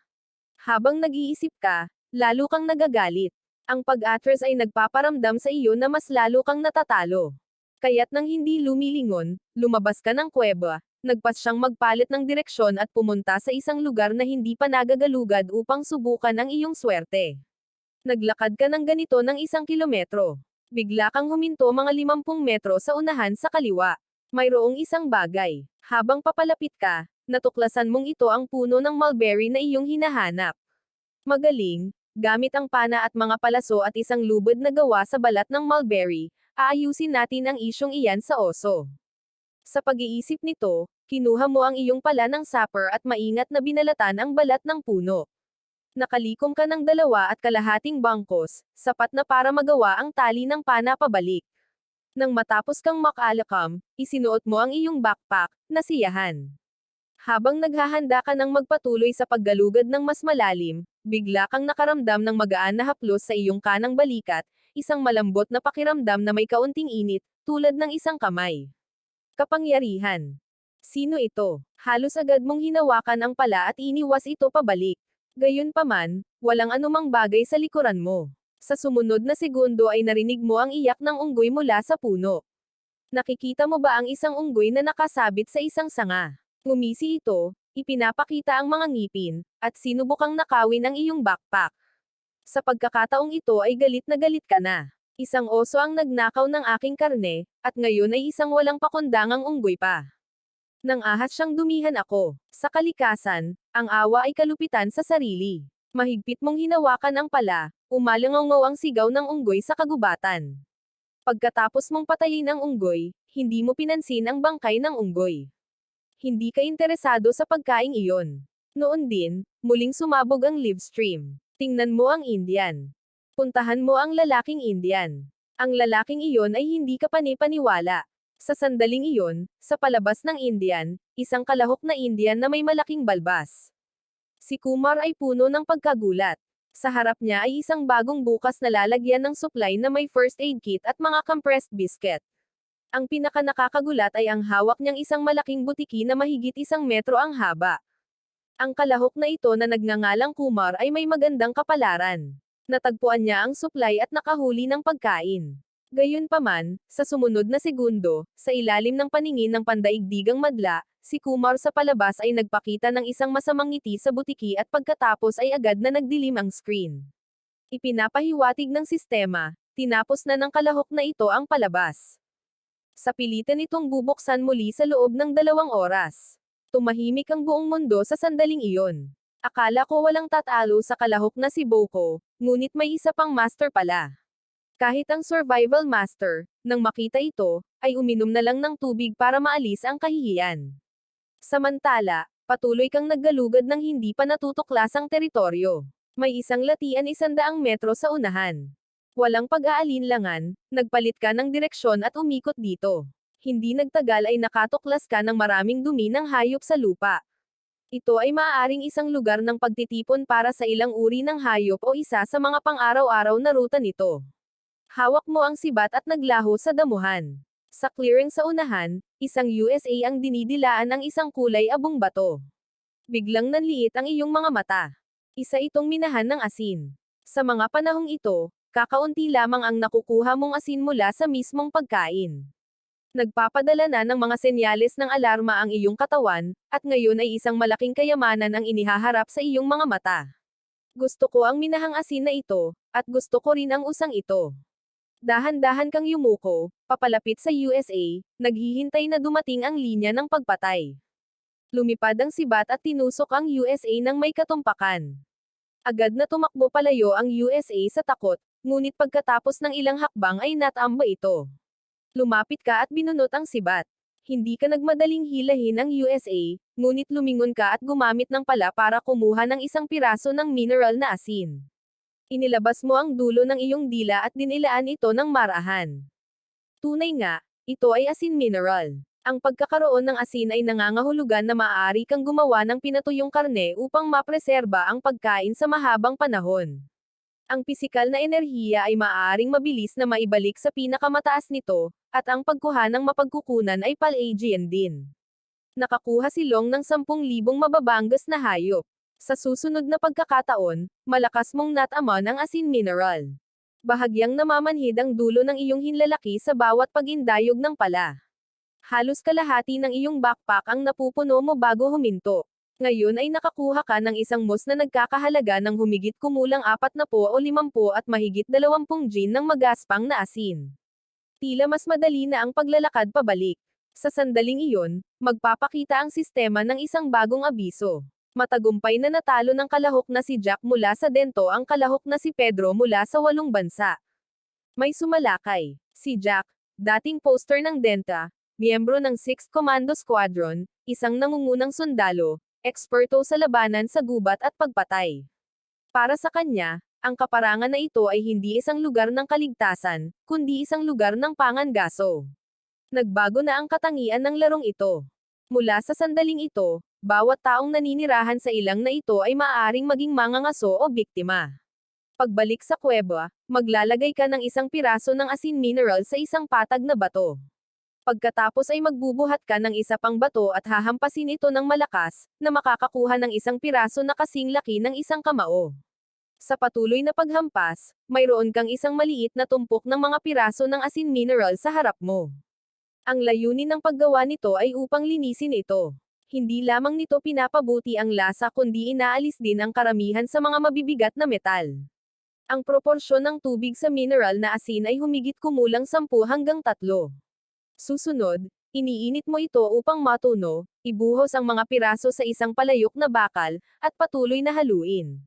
Habang nag-iisip ka, lalo kang nagagalit. Ang pag-atras ay nagpaparamdam sa iyo na mas lalo kang natatalo. Kaya't nang hindi lumilingon, lumabas ka ng kuweba, nagpas siyang magpalit ng direksyon at pumunta sa isang lugar na hindi pa nagagalugad upang subukan ang iyong swerte. Naglakad ka ng ganito ng 1 kilometro. Bigla kang huminto mga 50 metro sa unahan sa kaliwa. Mayroong isang bagay. Habang papalapit ka, natuklasan mong ito ang puno ng mulberry na iyong hinahanap. Magaling, gamit ang pana at mga palaso at isang lubid na gawa sa balat ng mulberry, aayusin natin ang isyong iyan sa oso. Sa pag-iisip nito, kinuha mo ang iyong pala ng sapper at maingat na binalatan ang balat ng puno. Nakalikom ka ng 2.5 bangkos, sapat na para magawa ang tali ng pana pabalik. Nang matapos kang makalakam, isinuot mo ang iyong backpack, nasiyahan. Habang naghahanda ka ng magpatuloy sa paggalugad ng mas malalim, bigla kang nakaramdam ng magaan na haplos sa iyong kanang balikat, isang malambot na pakiramdam na may kaunting init, tulad ng isang kamay. Kapangyarihan. Sino ito? Halos agad mong hinawakan ang pala at iniwas ito pabalik. Gayunpaman, walang anumang bagay sa likuran mo. Sa sumunod na segundo ay narinig mo ang iyak ng unggoy mula sa puno. Nakikita mo ba ang isang unggoy na nakasabit sa isang sanga? Ngumisi ito, ipinapakita ang mga ngipin, at sinubukang nakawin ang iyong backpack. Sa pagkakataong ito ay galit na galit ka na. Isang oso ang nagnakaw ng aking karne, at ngayon ay isang walang pakundangang unggoy pa. Nang ahas siyang dumihan ako. Sa kalikasan, ang awa ay kalupitan sa sarili. Mahigpit mong hinawakan ang pala, umalangaw ang sigaw ng unggoy sa kagubatan. Pagkatapos mong patayin ang unggoy, hindi mo pinansin ang bangkay ng unggoy. Hindi ka interesado sa pagkaing iyon. Noon din, muling sumabog ang live stream. Tingnan mo ang Indian. Puntahan mo ang lalaking Indian. Ang lalaking iyon ay hindi ka panipaniwala. Sa sandaling iyon, sa palabas ng Indian, isang kalahok na Indian na may malaking balbas. Si Kumar ay puno ng pagkagulat. Sa harap niya ay isang bagong bukas na lalagyan ng supply na may first aid kit at mga compressed biscuit. Ang pinakanakakagulat ay ang hawak niyang isang malaking butiki na mahigit 1 metro ang haba. Ang kalahok na ito na nagngangalang Kumar ay may magandang kapalaran. Natagpuan niya ang supply at nakahuli ng pagkain. Gayunpaman, sa sumunod na segundo, sa ilalim ng paningin ng pandaigdigang madla, si Kumar sa palabas ay nagpakita ng isang masamang ngiti sa butiki at pagkatapos ay agad na nagdilim ang screen. Ipinapahiwatig ng sistema, tinapos na ng kalahok na ito ang palabas. Sa pilitan itong bubuksan muli sa loob ng 2 oras. Tumahimik ang buong mundo sa sandaling iyon. Akala ko walang tatalo sa kalahok na si Boko, ngunit may isa pang master pala. Kahit ang survival master, nang makita ito, ay uminom na lang ng tubig para maalis ang kahihiyan. Samantala, patuloy kang naggalugad ng hindi pa natutuklasang teritoryo. May isang latian 100 metro sa unahan. Walang pag-aalinlangan, nagpalit ka ng direksyon at umikot dito. Hindi nagtagal ay nakatuklas ka ng maraming dumi ng hayop sa lupa. Ito ay maaaring isang lugar ng pagtitipon para sa ilang uri ng hayop o isa sa mga pang-araw-araw na ruta nito. Hawak mo ang sibat at naglaho sa damuhan. Sa clearing sa unahan, isang USA ang dinidilaan ng isang kulay abong bato. Biglang nanliit ang iyong mga mata. Isa itong minahan ng asin. Sa mga panahong ito, kakaunti lamang ang nakukuha mong asin mula sa mismong pagkain. Nagpapadala na ng mga senyales ng alarma ang iyong katawan, at ngayon ay isang malaking kayamanan ang inihaharap sa iyong mga mata. Gusto ko ang minahang asin na ito, at gusto ko rin ang usang ito. Dahan-dahan kang yumuko, papalapit sa USA, naghihintay na dumating ang linya ng pagpatay. Lumipad ang sibat at tinusok ang USA ng may katumpakan. Agad na tumakbo palayo ang USA sa takot, ngunit pagkatapos ng ilang hakbang ay natamba ito. Lumapit ka at binunot ang sibat. Hindi ka nagmadaling hilahin ang USA, ngunit lumingon ka at gumamit ng pala para kumuha ng isang piraso ng mineral na asin. Inilabas mo ang dulo ng iyong dila at dinilaan ito ng marahan. Tunay nga, ito ay asin mineral. Ang pagkakaroon ng asin ay nangangahulugan na maaari kang gumawa ng pinatuyong karne upang mapreserba ang pagkain sa mahabang panahon. Ang pisikal na enerhiya ay maaaring mabilis na maibalik sa pinakamataas nito, at ang pagkuha ng mapagkukunan ay Palladian din. Nakakuha si Long ng 10,000 mababangas na hayop. Sa susunod na pagkakataon, malakas mong nataman ang asin mineral. Bahagyang namamanhid ang dulo ng iyong hinlalaki sa bawat pag-indayog ng pala. Halos kalahati ng iyong backpack ang napupuno mo bago huminto. Ngayon ay nakakuha ka ng isang mos na nagkakahalaga ng humigit kumulang 40 o 50 at mahigit 20 gin ng magaspang na asin. Tila mas madali na ang paglalakad pabalik. Sa sandaling iyon, magpapakita ang sistema ng isang bagong abiso. Matagumpay na natalo ng kalahok na si Jack mula sa Dento ang kalahok na si Pedro mula sa 8 bansa. May sumalakay. Si Jack, dating poster ng Denta, miyembro ng 6th Commando Squadron, isang nangungunang sundalo, eksperto sa labanan sa gubat at pagpatay. Para sa kanya, Ang kaparangan na ito ay hindi isang lugar ng kaligtasan, kundi isang lugar ng pangangaso. Nagbago na ang katangian ng larong ito. Mula sa sandaling ito, bawat taong naninirahan sa ilang na ito ay maaaring maging mangangaso o biktima. Pagbalik sa kuweba, maglalagay ka ng isang piraso ng asin mineral sa isang patag na bato. Pagkatapos ay magbubuhat ka ng isa pang bato at hahampasin ito ng malakas, na makakakuha ng isang piraso na kasing laki ng isang kamao. Sa patuloy na paghampas, mayroon kang isang maliit na tumpok ng mga piraso ng asin mineral sa harap mo. Ang layunin ng paggawa nito ay upang linisin ito. Hindi lamang nito pinapabuti ang lasa kundi inaalis din ang karamihan sa mga mabibigat na metal. Ang proporsyon ng tubig sa mineral na asin ay humigit kumulang 10 hanggang 3. Susunod, iniinit mo ito upang matuno, ibuhos ang mga piraso sa isang palayok na bakal, at patuloy na haluin.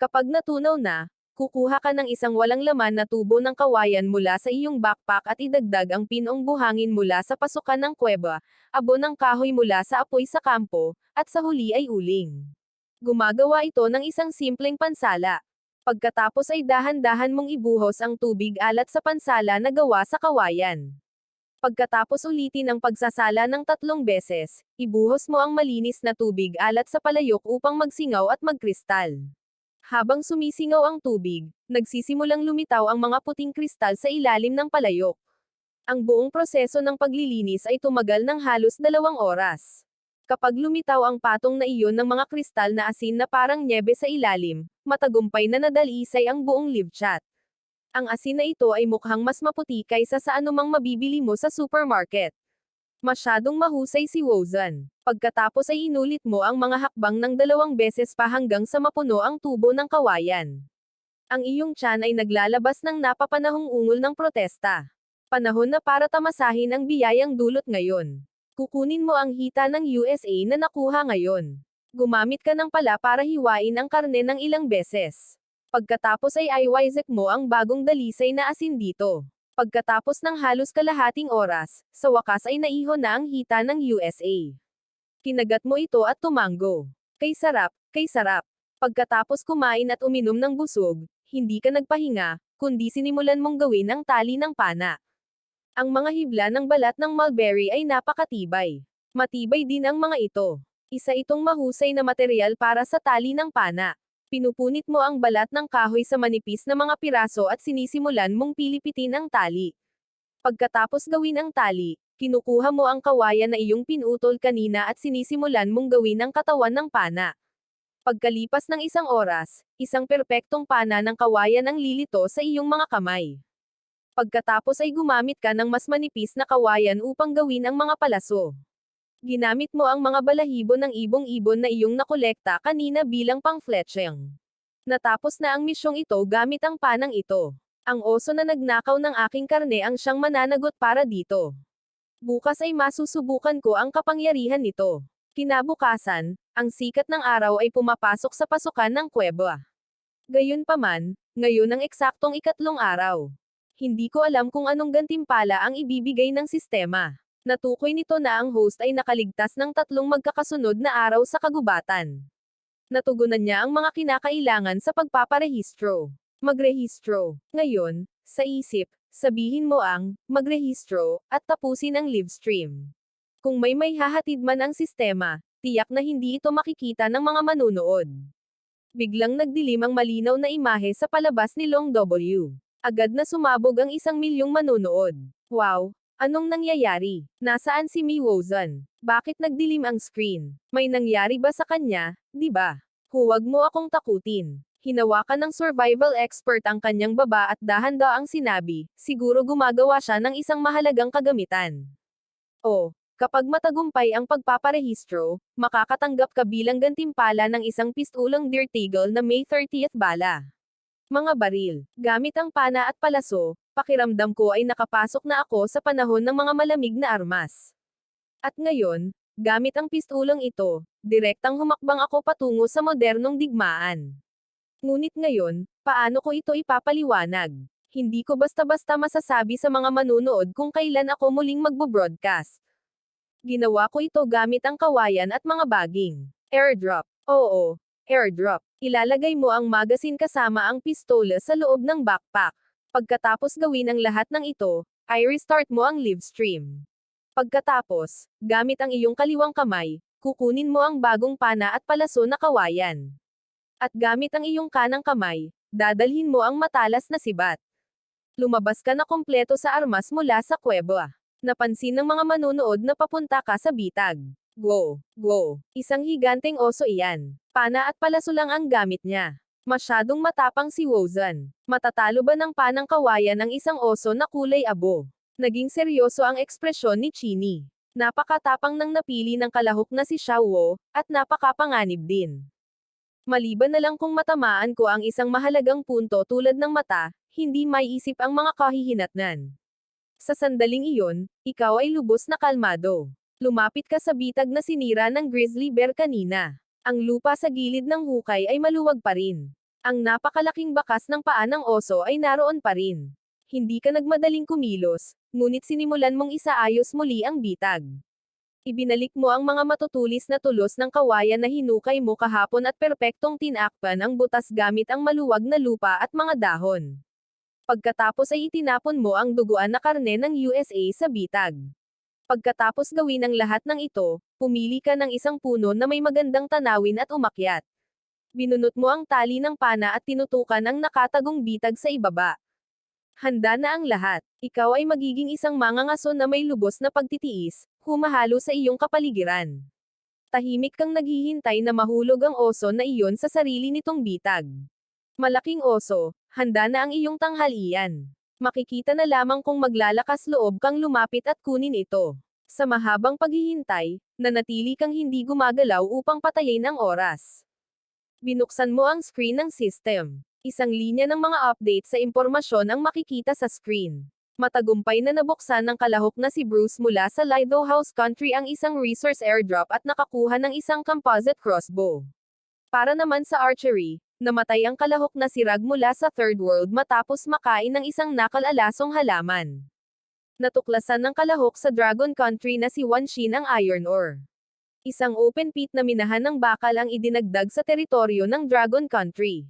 Kapag natunaw na, kukuha ka ng isang walang laman na tubo ng kawayan mula sa iyong backpack at idagdag ang pinong buhangin mula sa pasukan ng kuweba, abo ng kahoy mula sa apoy sa kampo, at sa huli ay uling. Gumagawa ito ng isang simpleng pansala. Pagkatapos ay dahan-dahan mong ibuhos ang tubig alat sa pansala na gawa sa kawayan. Pagkatapos ulitin ang pagsasala ng 3 beses, ibuhos mo ang malinis na tubig alat sa palayok upang magsingaw at magkristal. Habang sumisingaw ang tubig, nagsisimulang lumitaw ang mga puting kristal sa ilalim ng palayok. Ang buong proseso ng paglilinis ay tumagal ng halos 2 oras. Kapag lumitaw ang patong na iyon ng mga kristal na asin na parang nyebe sa ilalim, matagumpay na nadalisay ang buong livchat. Ang asin na ito ay mukhang mas maputi kaysa sa anumang mabibili mo sa supermarket. Masyadong mahusay si Wozan. Pagkatapos ay inulit mo ang mga hakbang ng 2 beses pa hanggang sa mapuno ang tubo ng kawayan. Ang iyong tiyan ay naglalabas ng napapanahong ungol ng protesta. Panahon na para tamasahin ang biyayang dulot ngayon. Kukunin mo ang hita ng USA na nakuha ngayon. Gumamit ka ng pala para hiwain ang karne ng ilang beses. Pagkatapos ay iwisek mo ang bagong dalisay na asin dito. Pagkatapos ng halos kalahating oras, sa wakas ay naiho na ang hita ng USA. Kinagat mo ito at tumango. Kay sarap, kay sarap. Pagkatapos kumain at uminom ng busog, hindi ka nagpahinga, kundi sinimulan mong gawin ang tali ng pana. Ang mga hibla ng balat ng mulberry ay napakatibay. Matibay din ang mga ito. Isa itong mahusay na material para sa tali ng pana. Pinupunit mo ang balat ng kahoy sa manipis na mga piraso at sinisimulan mong pilipitin ang tali. Pagkatapos gawin ang tali, kinukuha mo ang kawayan na iyong pinutol kanina at sinisimulan mong gawin ang katawan ng pana. Pagkalipas ng 1 oras, isang perpektong pana ng kawayan ang lilito sa iyong mga kamay. Pagkatapos ay gumamit ka ng mas manipis na kawayan upang gawin ang mga palaso. Ginamit mo ang mga balahibo ng ibong-ibon na iyong nakolekta kanina bilang pang-fletching. Natapos na ang misyong ito gamit ang panang ito. Ang oso na nagnakaw ng aking karne ang siyang mananagot para dito. Bukas ay masusubukan ko ang kapangyarihan nito. Kinabukasan, ang sikat ng araw ay pumapasok sa pasukan ng kuweba. Gayunpaman, ngayon ang eksaktong 3 araw. Hindi ko alam kung anong gantimpala ang ibibigay ng sistema. Natukoy nito na ang host ay nakaligtas ng 3 magkakasunod na araw sa kagubatan. Natugunan niya ang mga kinakailangan sa pagpaparehistro. Magrehistro. Ngayon, sa isip, sabihin mo ang magrehistro at tapusin ang live stream. Kung may hahatid man ang sistema, tiyak na hindi ito makikita ng mga manunood. Biglang nagdilim ang malinaw na imahe sa palabas ni Long W. Agad na sumabog ang 1,000,000 manunood. Wow! Anong nangyayari? Nasaan si Mi Wozan? Bakit nagdilim ang screen? May nangyari ba sa kanya, di ba? Huwag mo akong takutin. Hinawakan ng survival expert ang kanyang baba at dahan-daang sinabi, siguro gumagawa siya ng isang mahalagang kagamitan. O, kapag matagumpay ang pagpaparehistro, makakatanggap ka bilang gantimpala ng isang pistulang Deer Eagle na May 30th bala. Mga baril. Gamit ang pana at palaso, pakiramdam ko ay nakapasok na ako sa panahon ng mga malamig na armas. At ngayon, gamit ang pistulang ito, direktang humakbang ako patungo sa modernong digmaan. Ngunit ngayon, paano ko ito ipapaliwanag? Hindi ko basta-basta masasabi sa mga manunood kung kailan ako muling magbo-broadcast. Ginawa ko ito gamit ang kawayan at mga baging. Airdrop. Oo, airdrop. Ilalagay mo ang magazine kasama ang pistola sa loob ng backpack. Pagkatapos gawin ang lahat ng ito, ay restart mo ang live stream. Pagkatapos, gamit ang iyong kaliwang kamay, kukunin mo ang bagong pana at palaso na kawayan. At gamit ang iyong kanang kamay, dadalhin mo ang matalas na sibat. Lumabas ka na kompleto sa armas mula sa kuweba. Napansin ng mga manonood na papunta ka sa bitag. Go! Go! Isang higanteng oso iyan. Pana at palaso lang ang gamit niya. Masyadong matapang si Wozan. Matatalo ba ng panang kawayan ang isang oso na kulay abo? Naging seryoso ang ekspresyon ni Chini. Napakatapang nang napili ng kalahok na si Xiaowo, at napakapanganib din. Maliban na lang kung matamaan ko ang isang mahalagang punto tulad ng mata, hindi maiisip ang mga kahihinatnan. Sa sandaling iyon, ikaw ay lubos na kalmado. Lumapit ka sa bitag na sinira ng grizzly bear kanina. Ang lupa sa gilid ng hukay ay maluwag pa rin. Ang napakalaking bakas ng paa ng oso ay naroon pa rin. Hindi ka nagmadaling kumilos, ngunit sinimulan mong isaayos muli ang bitag. Ibinalik mo ang mga matutulis na tulos ng kawayan na hinukay mo kahapon at perpektong tinakpan ang butas gamit ang maluwag na lupa at mga dahon. Pagkatapos ay itinapon mo ang duguan na karne ng USA sa bitag. Pagkatapos gawin ang lahat ng ito, pumili ka ng isang puno na may magandang tanawin at umakyat. Binunot mo ang tali ng pana at tinutukan ang nakatagong bitag sa ibaba. Handa na ang lahat. Ikaw ay magiging isang mangangaso na may lubos na pagtitiis, humahalo sa iyong kapaligiran. Tahimik kang naghihintay na mahulog ang oso na iyon sa sarili nitong bitag. Malaking oso, handa na ang iyong tanghalian. Makikita na lamang kung maglalakas loob kang lumapit at kunin ito. Sa mahabang paghihintay, nanatili kang hindi gumagalaw upang patayin ang oras. Binuksan mo ang screen ng system. Isang linya ng mga update sa impormasyon ang makikita sa screen. Matagumpay na nabuksan ng kalahok na si Bruce mula sa Lighthouse Country ang isang resource airdrop at nakakuha ng isang composite crossbow. Para naman sa archery, namatay ang kalahok na si Rag mula sa Third World matapos makain ng isang nakalalasong halaman. Natuklasan ng kalahok sa Dragon Country na si Wan Xin ang iron ore. Isang open pit na minahan ng bakal ang idinagdag sa teritoryo ng Dragon Country.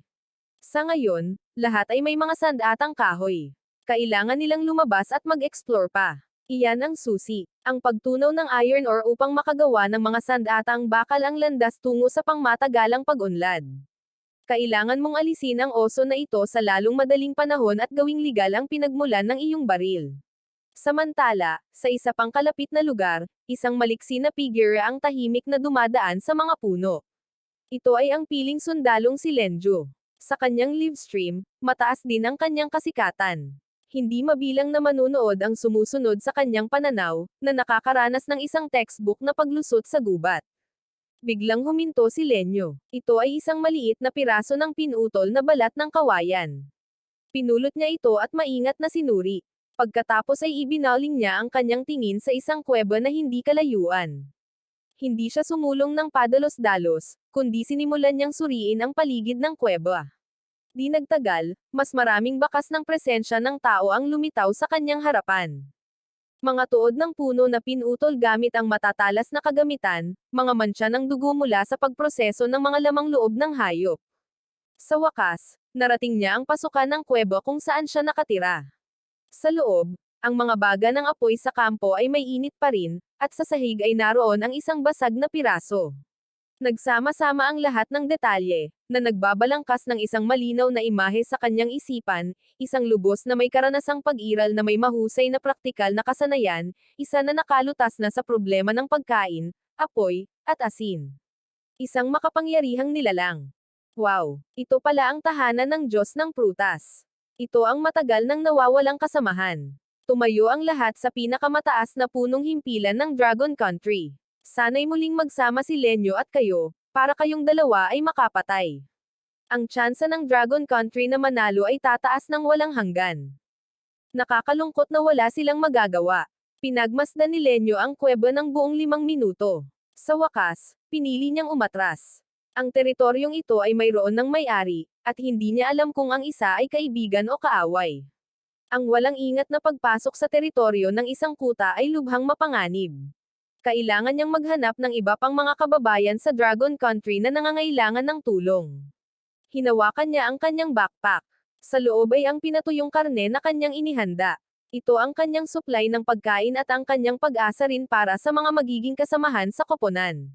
Sa ngayon, lahat ay may mga sandatang kahoy. Kailangan nilang lumabas at mag-explore pa. Iyan ang susi. Ang pagtunaw ng iron ore upang makagawa ng mga sandatang bakal ang landas tungo sa pangmatagalang pag-unlad. Kailangan mong alisin ang oso na ito sa lalong madaling panahon at gawing legal ang pinagmulan ng iyong baril. Samantala, sa isa pang kalapit na lugar, isang maliksi na figure ang tahimik na dumadaan sa mga puno. Ito ay ang piling sundalong si Lenju. Sa kanyang live stream, mataas din ang kanyang kasikatan. Hindi mabilang na manunood ang sumusunod sa kanyang pananaw, na nakakaranas ng isang textbook na paglusot sa gubat. Biglang huminto si Lenyo. Ito ay isang maliit na piraso ng pinutol na balat ng kawayan. Pinulot niya ito at maingat na sinuri. Pagkatapos ay ibinaling niya ang kanyang tingin sa isang kuweba na hindi kalayuan. Hindi siya sumulong ng padalos-dalos, kundi sinimulan niyang suriin ang paligid ng kuweba. Di nagtagal, mas maraming bakas ng presensya ng tao ang lumitaw sa kanyang harapan. Mga tuod ng puno na pinutol gamit ang matatalas na kagamitan, mga mantsa ng dugo mula sa pagproseso ng mga lamang loob ng hayop. Sa wakas, narating niya ang pasukan ng kuweba kung saan siya nakatira. Sa loob, ang mga baga ng apoy sa kampo ay may init pa rin, at sa sahig ay naroon ang isang basag na piraso. Nagsama-sama ang lahat ng detalye, na nagbabalangkas ng isang malinaw na imahe sa kanyang isipan, isang lubos na may karanasang pag-iral na may mahusay na praktikal na kasanayan, isa na nakalutas na sa problema ng pagkain, apoy, at asin. Isang makapangyarihang nilalang. Wow! Ito pala ang tahanan ng Diyos ng prutas. Ito ang matagal nang nawawalang kasamahan. Tumayo ang lahat sa pinakamataas na punong himpilan ng Dragon Country. Sana'y muling magsama si Lenyo at kayo, para kayong dalawa ay makapatay. Ang tsansa ng Dragon Country na manalo ay tataas ng walang hanggan. Nakakalungkot na wala silang magagawa. Pinagmasdan ni Lenyo ang kuweba ng buong 5 minuto. Sa wakas, pinili niyang umatras. Ang teritoryong ito ay mayroon ng may-ari, at hindi niya alam kung ang isa ay kaibigan o kaaway. Ang walang ingat na pagpasok sa teritoryo ng isang kuta ay lubhang mapanganib. Kailangan niyang maghanap ng iba pang mga kababayan sa Dragon Country na nangangailangan ng tulong. Hinawakan niya ang kanyang backpack. Sa loob ay ang pinatuyong karne na kanyang inihanda. Ito ang kanyang supply ng pagkain at ang kanyang pag-asa rin para sa mga magiging kasamahan sa koponan.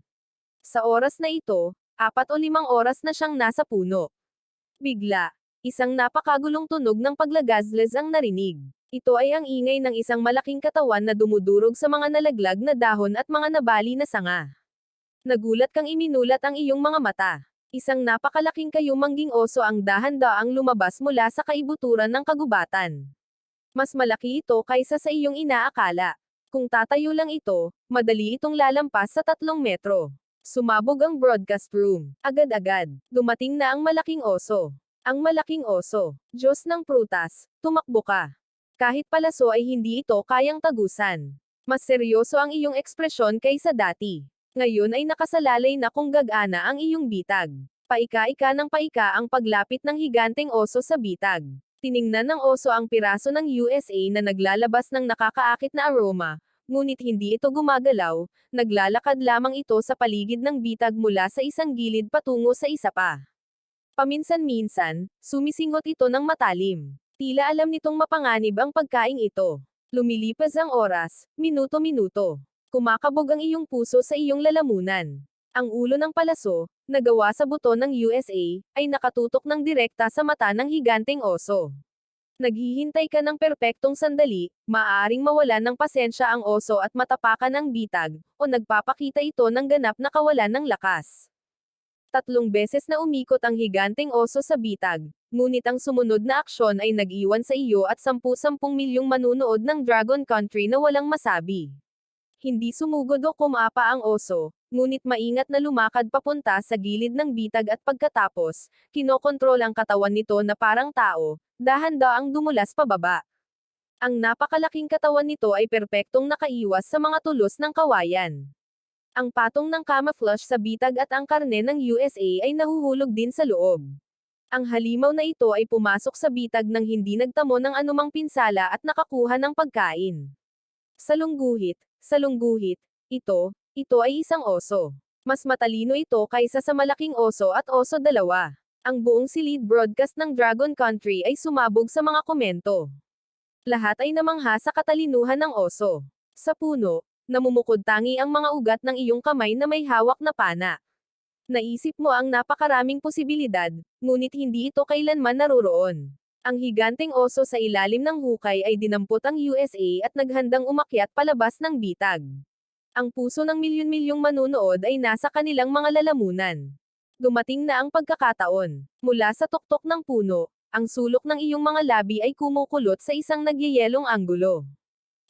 Sa oras na ito, 4 o 5 oras na siyang nasa puno. Bigla, isang napakagulong tunog ng paglagazlas ang narinig. Ito ay ang ingay ng isang malaking katawan na dumudurog sa mga nalaglag na dahon at mga nabali na sanga. Nagulat kang iminulat ang iyong mga mata. Isang napakalaking kayumangging oso ang dahan-daang lumabas mula sa kaibuturan ng kagubatan. Mas malaki ito kaysa sa iyong inaakala. Kung tatayo lang ito, madali itong lalampas sa 3 metro. Sumabog ang broadcast room. Agad-agad, dumating na ang malaking oso. Ang malaking oso, Diyos ng prutas, tumakbo ka. Kahit palaso ay hindi ito kayang tagusan. Mas seryoso ang iyong ekspresyon kaysa dati. Ngayon ay nakasalalay na kung gagana ang iyong bitag. Paika-ika ng paika ang paglapit ng higanteng oso sa bitag. Tiningnan ng oso ang piraso ng USA na naglalabas ng nakakaakit na aroma, ngunit hindi ito gumagalaw, naglalakad lamang ito sa paligid ng bitag mula sa isang gilid patungo sa isa pa. Paminsan-minsan, sumisingot ito ng matalim. Tila alam nitong mapanganib ang pagkaing ito. Lumilipas ang oras, minuto-minuto. Kumakabog ang iyong puso sa iyong lalamunan. Ang ulo ng palaso, na gawa sa buto ng USA, ay nakatutok ng direkta sa mata ng higanteng oso. Naghihintay ka ng perpektong sandali, maaaring mawalan ng pasensya ang oso at matapakan ang bitag, o nagpapakita ito ng ganap na kawalan ng lakas. 3 beses na umikot ang higanteng oso sa bitag, ngunit ang sumunod na aksyon ay nag-iwan sa iyo at 10-10 milyong manunood ng Dragon Country na walang masabi. Hindi sumugod o kumapa ang oso, ngunit maingat na lumakad papunta sa gilid ng bitag at pagkatapos, kinokontrol ang katawan nito na parang tao, dahan-daang dumulas pababa. Ang napakalaking katawan nito ay perpektong nakaiwas sa mga tulos ng kawayan. Ang patong ng camouflage sa bitag at ang karne ng USA ay nahuhulog din sa loob. Ang halimaw na ito ay pumasok sa bitag nang hindi nagtamo ng anumang pinsala at nakakuha ng pagkain. Salungguhit, ito ay isang oso. Mas matalino ito kaysa sa malaking oso at oso dalawa. Ang buong silid broadcast ng Dragon Country ay sumabog sa mga komento. Lahat ay namangha sa katalinuhan ng oso. Sa puno, namumukod tangi ang mga ugat ng iyong kamay na may hawak na pana. Naisip mo ang napakaraming posibilidad, ngunit hindi ito kailanman naroroon. Ang higanteng oso sa ilalim ng hukay ay dinampot ang USA at naghandang umakyat palabas ng bitag. Ang puso ng milyon-milyong manunood ay nasa kanilang mga lalamunan. Dumating na ang pagkakataon. Mula sa tuktok ng puno, ang sulok ng iyong mga labi ay kumukulot sa isang nagyayelong anggulo.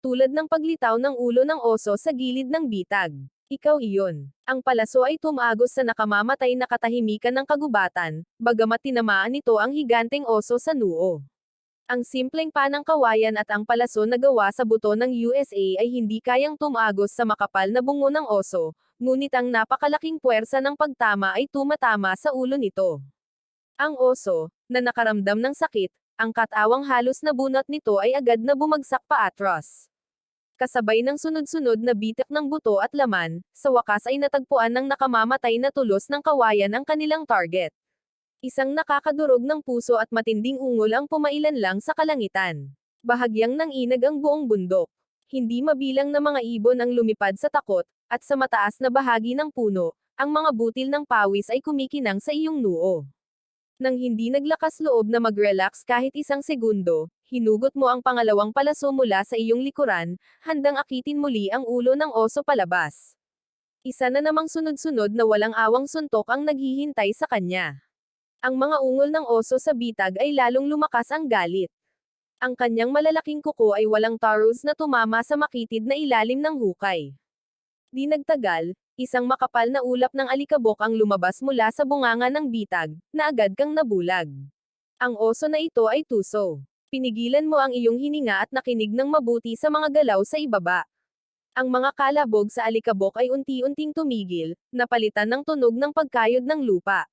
Tulad ng paglitaw ng ulo ng oso sa gilid ng bitag. Ikaw iyon. Ang palaso ay tumagos sa nakamamatay na katahimikan ng kagubatan, bagamat tinamaan nito ang higanteng oso sa noo. Ang simpleng panang kawayan at ang palaso na gawa sa buto ng USA ay hindi kayang tumagos sa makapal na bungo ng oso, ngunit ang napakalaking puwersa ng pagtama ay tumatama sa ulo nito. Ang oso, na nakaramdam ng sakit, ang katawang halos na bunot nito ay agad na bumagsak paatras. Kasabay ng sunod-sunod na bitak ng buto at laman, sa wakas ay natagpuan ng nakamamatay na tulos ng kawayan ang kanilang target. Isang nakakadurog ng puso at matinding ungol ang pumailan lang sa kalangitan. Bahagyang nanginag ang buong bundok. Hindi mabilang na mga ibon ang lumipad sa takot, at sa mataas na bahagi ng puno, ang mga butil ng pawis ay kumikinang sa iyong noo. Nang hindi naglakas loob na mag-relax kahit isang segundo, hinugot mo ang pangalawang palaso mula sa iyong likuran, handang akitin muli ang ulo ng oso palabas. Isa na namang sunod-sunod na walang awang suntok ang naghihintay sa kanya. Ang mga ungol ng oso sa bitag ay lalong lumakas ang galit. Ang kanyang malalaking kuko ay walang taros na tumama sa makitid na ilalim ng hukay. Di nagtagal, isang makapal na ulap ng alikabok ang lumabas mula sa bunganga ng bitag, na agad kang nabulag. Ang oso na ito ay tuso. Pinigilan mo ang iyong hininga at nakinig ng mabuti sa mga galaw sa ibaba. Ang mga kalabog sa alikabok ay unti-unting tumigil, napalitan ng tunog ng pagkayod ng lupa.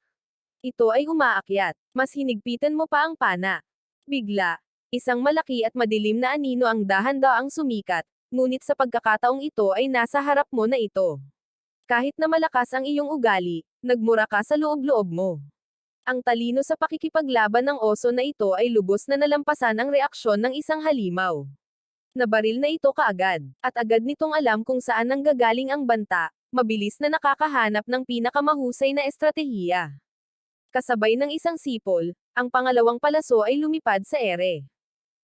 Ito ay umaakyat. Mas hinigpitan mo pa ang pana. Bigla, isang malaki at madilim na anino ang dahan-daang sumikat, ngunit sa pagkakataong ito ay nasa harap mo na ito. Kahit na malakas ang iyong ugali, nagmura ka sa loob-loob mo. Ang talino sa pakikipaglaban ng oso na ito ay lubos na nalampasan ang reaksyon ng isang halimaw. Nabaril na ito kaagad, at agad nitong alam kung saan nanggagaling ang banta, mabilis na nakakahanap ng pinakamahusay na estratehiya. Kasabay ng isang sipol, ang pangalawang palaso ay lumipad sa ere.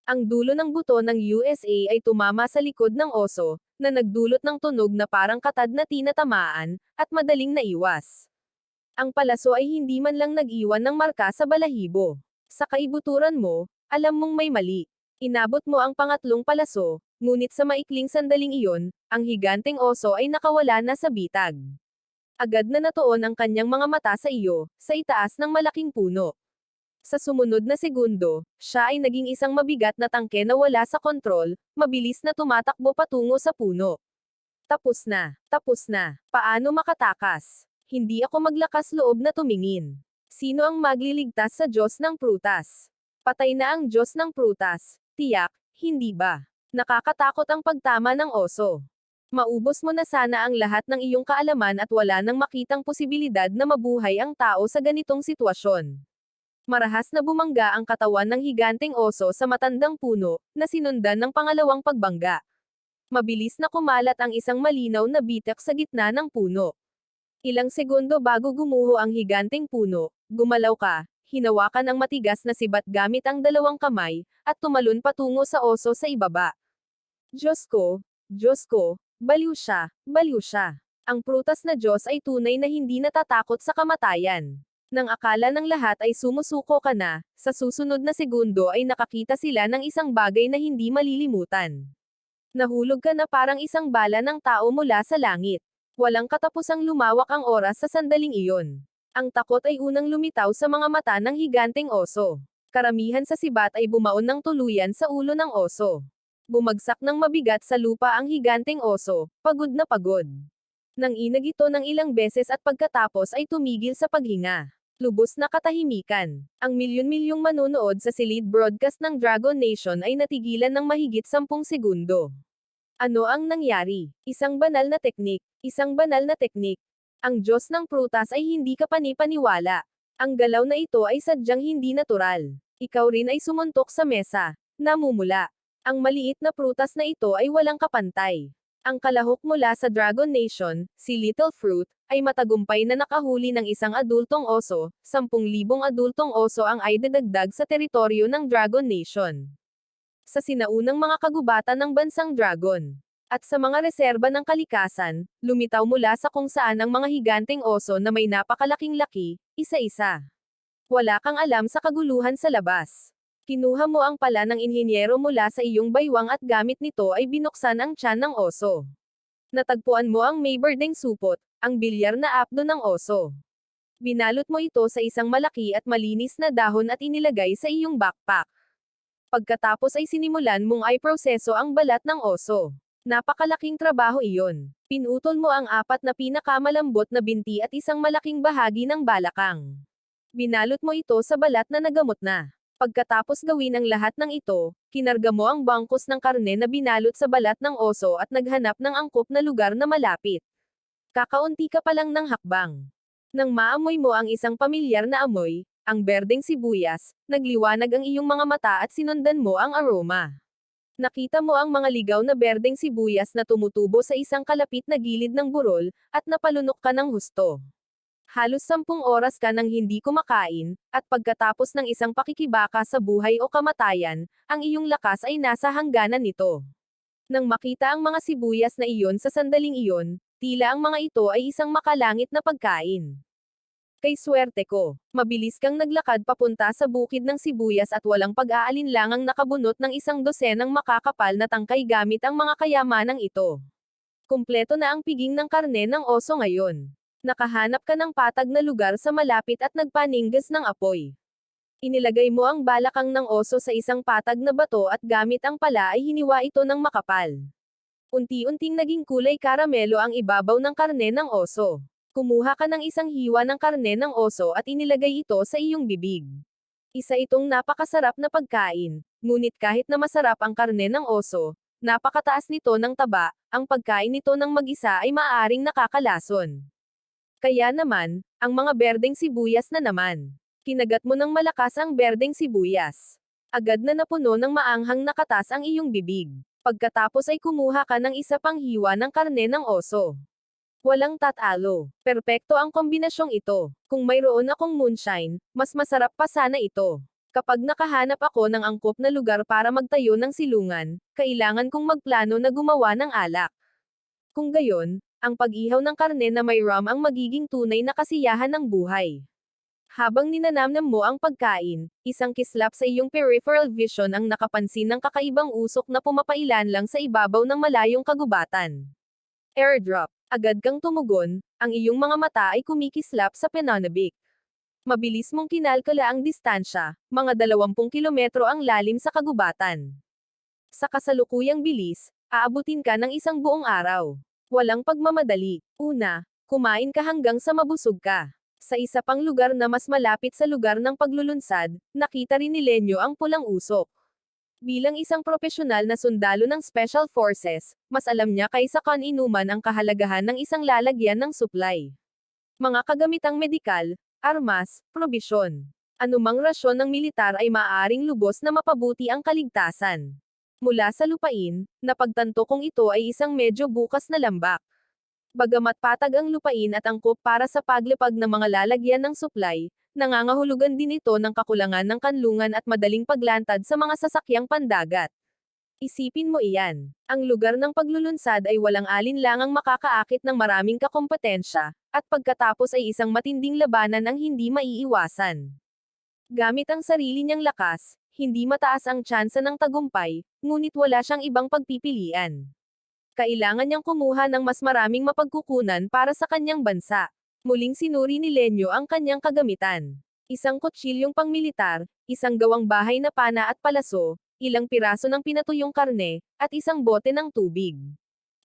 Ang dulo ng buto ng USA ay tumama sa likod ng oso, na nagdulot ng tunog na parang katad na tinatamaan, at madaling naiwas. Ang palaso ay hindi man lang nag-iwan ng marka sa balahibo. Sa kaibuturan mo, alam mong may mali. Inabot mo ang pangatlong palaso, ngunit sa maikling sandaling iyon, ang higanteng oso ay nakawala na sa bitag. Agad na natuon ang kanyang mga mata sa iyo, sa itaas ng malaking puno. Sa sumunod na segundo, siya ay naging isang mabigat na tangke na wala sa kontrol, mabilis na tumatakbo patungo sa puno. Tapos na. Tapos na. Paano makatakas? Hindi ako maglakas loob na tumingin. Sino ang magliligtas sa Diyos ng prutas? Patay na ang Diyos ng prutas. Tiyak, hindi ba? Nakakatakot ang pagtama ng oso. Maubos mo na sana ang lahat ng iyong kaalaman at wala nang makitang posibilidad na mabuhay ang tao sa ganitong sitwasyon. Marahas na bumangga ang katawan ng higanteng oso sa matandang puno, na sinundan ng pangalawang pagbangga. Mabilis na kumalat ang isang malinaw na bitak sa gitna ng puno. Ilang segundo bago gumuho ang higanteng puno, gumalaw ka, hinawakan ang matigas na sibat gamit ang dalawang kamay, at tumalon patungo sa oso sa ibaba. Diyos ko, baliw siya, baliw siya. Ang prutas na Diyos ay tunay na hindi natatakot sa kamatayan. Nang akala ng lahat ay sumusuko ka na, sa susunod na segundo ay nakakita sila ng isang bagay na hindi malilimutan. Nahulog ka na parang isang bala ng tao mula sa langit. Walang katapusang lumawak ang oras sa sandaling iyon. Ang takot ay unang lumitaw sa mga mata ng higanteng oso. Karamihan sa sibat ay bumaon ng tuluyan sa ulo ng oso. Bumagsak ng mabigat sa lupa ang higanteng oso, pagod na pagod. Nang inag ito ng ilang beses at pagkatapos ay tumigil sa paghinga. Lubos na katahimikan. Ang milyon-milyong manonood sa silid broadcast ng Dragon Nation ay natigilan ng mahigit 10 segundo. Ano ang nangyari? Isang banal na teknik. Isang banal na teknik. Ang Diyos ng prutas ay hindi ka panipaniwala. Ang galaw na ito ay sadyang hindi natural. Ikaw rin ay sumuntok sa mesa. Namumula. Ang maliit na prutas na ito ay walang kapantay. Ang kalahok mula sa Dragon Nation, si Little Fruit, ay matagumpay na nakahuli ng isang adultong oso, 10,000 adultong oso ang ay dadagdag sa teritoryo ng Dragon Nation. Sa sinaunang mga kagubatan ng bansang Dragon. At sa mga reserba ng kalikasan, lumitaw mula sa kung saan ang mga higanteng oso na may napakalaking laki, isa-isa. Wala kang alam sa kaguluhan sa labas. Kinuha mo ang pala ng inhinyero mula sa iyong baywang at gamit nito ay binuksan ang tiyan ng oso. Natagpuan mo ang may berdeng supot, ang bilyar na apdo ng oso. Binalot mo ito sa isang malaki at malinis na dahon at inilagay sa iyong backpack. Pagkatapos ay sinimulan mong ay proseso ang balat ng oso. Napakalaking trabaho iyon. Pinutol mo ang 4 na pinakamalambot na binti at isang malaking bahagi ng balakang. Binalot mo ito sa balat na nagamot na. Pagkatapos gawin ang lahat ng ito, kinarga mo ang bangkos ng karne na binalot sa balat ng oso at naghanap ng angkop na lugar na malapit. Kakaunti ka pa lang ng hakbang. Nang maamoy mo ang isang pamilyar na amoy, ang berdeng sibuyas, nagliwanag ang iyong mga mata at sinundan mo ang aroma. Nakita mo ang mga ligaw na berdeng sibuyas na tumutubo sa isang kalapit na gilid ng burol, at napalunok ka ng husto. Halos 10 oras ka nang hindi kumakain, at pagkatapos ng isang pakikibaka sa buhay o kamatayan, ang iyong lakas ay nasa hangganan nito. Nang makita ang mga sibuyas na iyon sa sandaling iyon, tila ang mga ito ay isang makalangit na pagkain. Kay swerte ko, mabilis kang naglakad papunta sa bukid ng sibuyas at walang pag-aalinlangang nakabunot ng 100 makakapal na tangkay gamit ang mga kayamanang ito. Kumpleto na ang piging ng karne ng oso ngayon. Nakahanap ka ng patag na lugar sa malapit at nagpaninggas ng apoy. Inilagay mo ang balakang ng oso sa isang patag na bato at gamit ang pala ay hiniwa ito ng makapal. Unti-unting naging kulay karamelo ang ibabaw ng karne ng oso. Kumuha ka ng isang hiwa ng karne ng oso at inilagay ito sa iyong bibig. Isa itong napakasarap na pagkain, ngunit kahit na masarap ang karne ng oso, napakataas nito ng taba, ang pagkain nito ng mag-isa ay maaaring nakakalason. Kaya naman, ang mga berdeng sibuyas na naman. Kinagat mo ng malakas ang berdeng sibuyas. Agad na napuno ng maanghang na katas ang iyong bibig. Pagkatapos ay kumuha ka ng isa pang hiwa ng karne ng oso. Walang tatalo. Perpekto ang kombinasyong ito. Kung mayroon akong moonshine, mas masarap pa sana ito. Kapag nakahanap ako ng angkop na lugar para magtayo ng silungan, kailangan kong magplano na gumawa ng alak. Kung gayon, ang pag-ihaw ng karne na may rum ang magiging tunay na kasiyahan ng buhay. Habang ninanamnam mo ang pagkain, isang kislap sa iyong peripheral vision ang nakapansin ng kakaibang usok na pumapailan lang sa ibabaw ng malayong kagubatan. Airdrop. Agad kang tumugon, ang iyong mga mata ay kumikislap sa pananabik. Mabilis mong kinalkula ang distansya, mga 20 kilometro ang lalim sa kagubatan. Sa kasalukuyang bilis, aabutin ka ng isang buong araw. Walang pagmamadali. Una, kumain ka hanggang sa mabusog ka. Sa isa pang lugar na mas malapit sa lugar ng paglulunsad, nakita rin ni Lenyo ang pulang usok. Bilang isang propesyonal na sundalo ng Special Forces, mas alam niya kaysa kan-inuman ang kahalagahan ng isang lalagyan ng supply. Mga kagamitang medikal, armas, probisyon. Anumang rasyon ng militar ay maaaring lubos na mapabuti ang kaligtasan. Mula sa lupain, napagtanto kong ito ay isang medyo bukas na lambak. Bagamat patag ang lupain at angkop para sa paglipag ng mga lalagyan ng supply, nangangahulugan din ito ng kakulangan ng kanlungan at madaling paglantad sa mga sasakyang pandagat. Isipin mo iyan. Ang lugar ng paglulunsad ay walang alinlangang makakaakit ng maraming kakompetensya, at pagkatapos ay isang matinding labanan ang hindi maiiwasan. Gamit ang sarili niyang lakas, hindi mataas ang tsansa ng tagumpay, ngunit wala siyang ibang pagpipilian. Kailangan niyang kumuha ng mas maraming mapagkukunan para sa kanyang bansa. Muling sinuri ni Lenyo ang kanyang kagamitan. Isang kutsilyong pangmilitar, isang gawang bahay na pana at palaso, ilang piraso ng pinatuyong karne, at isang bote ng tubig.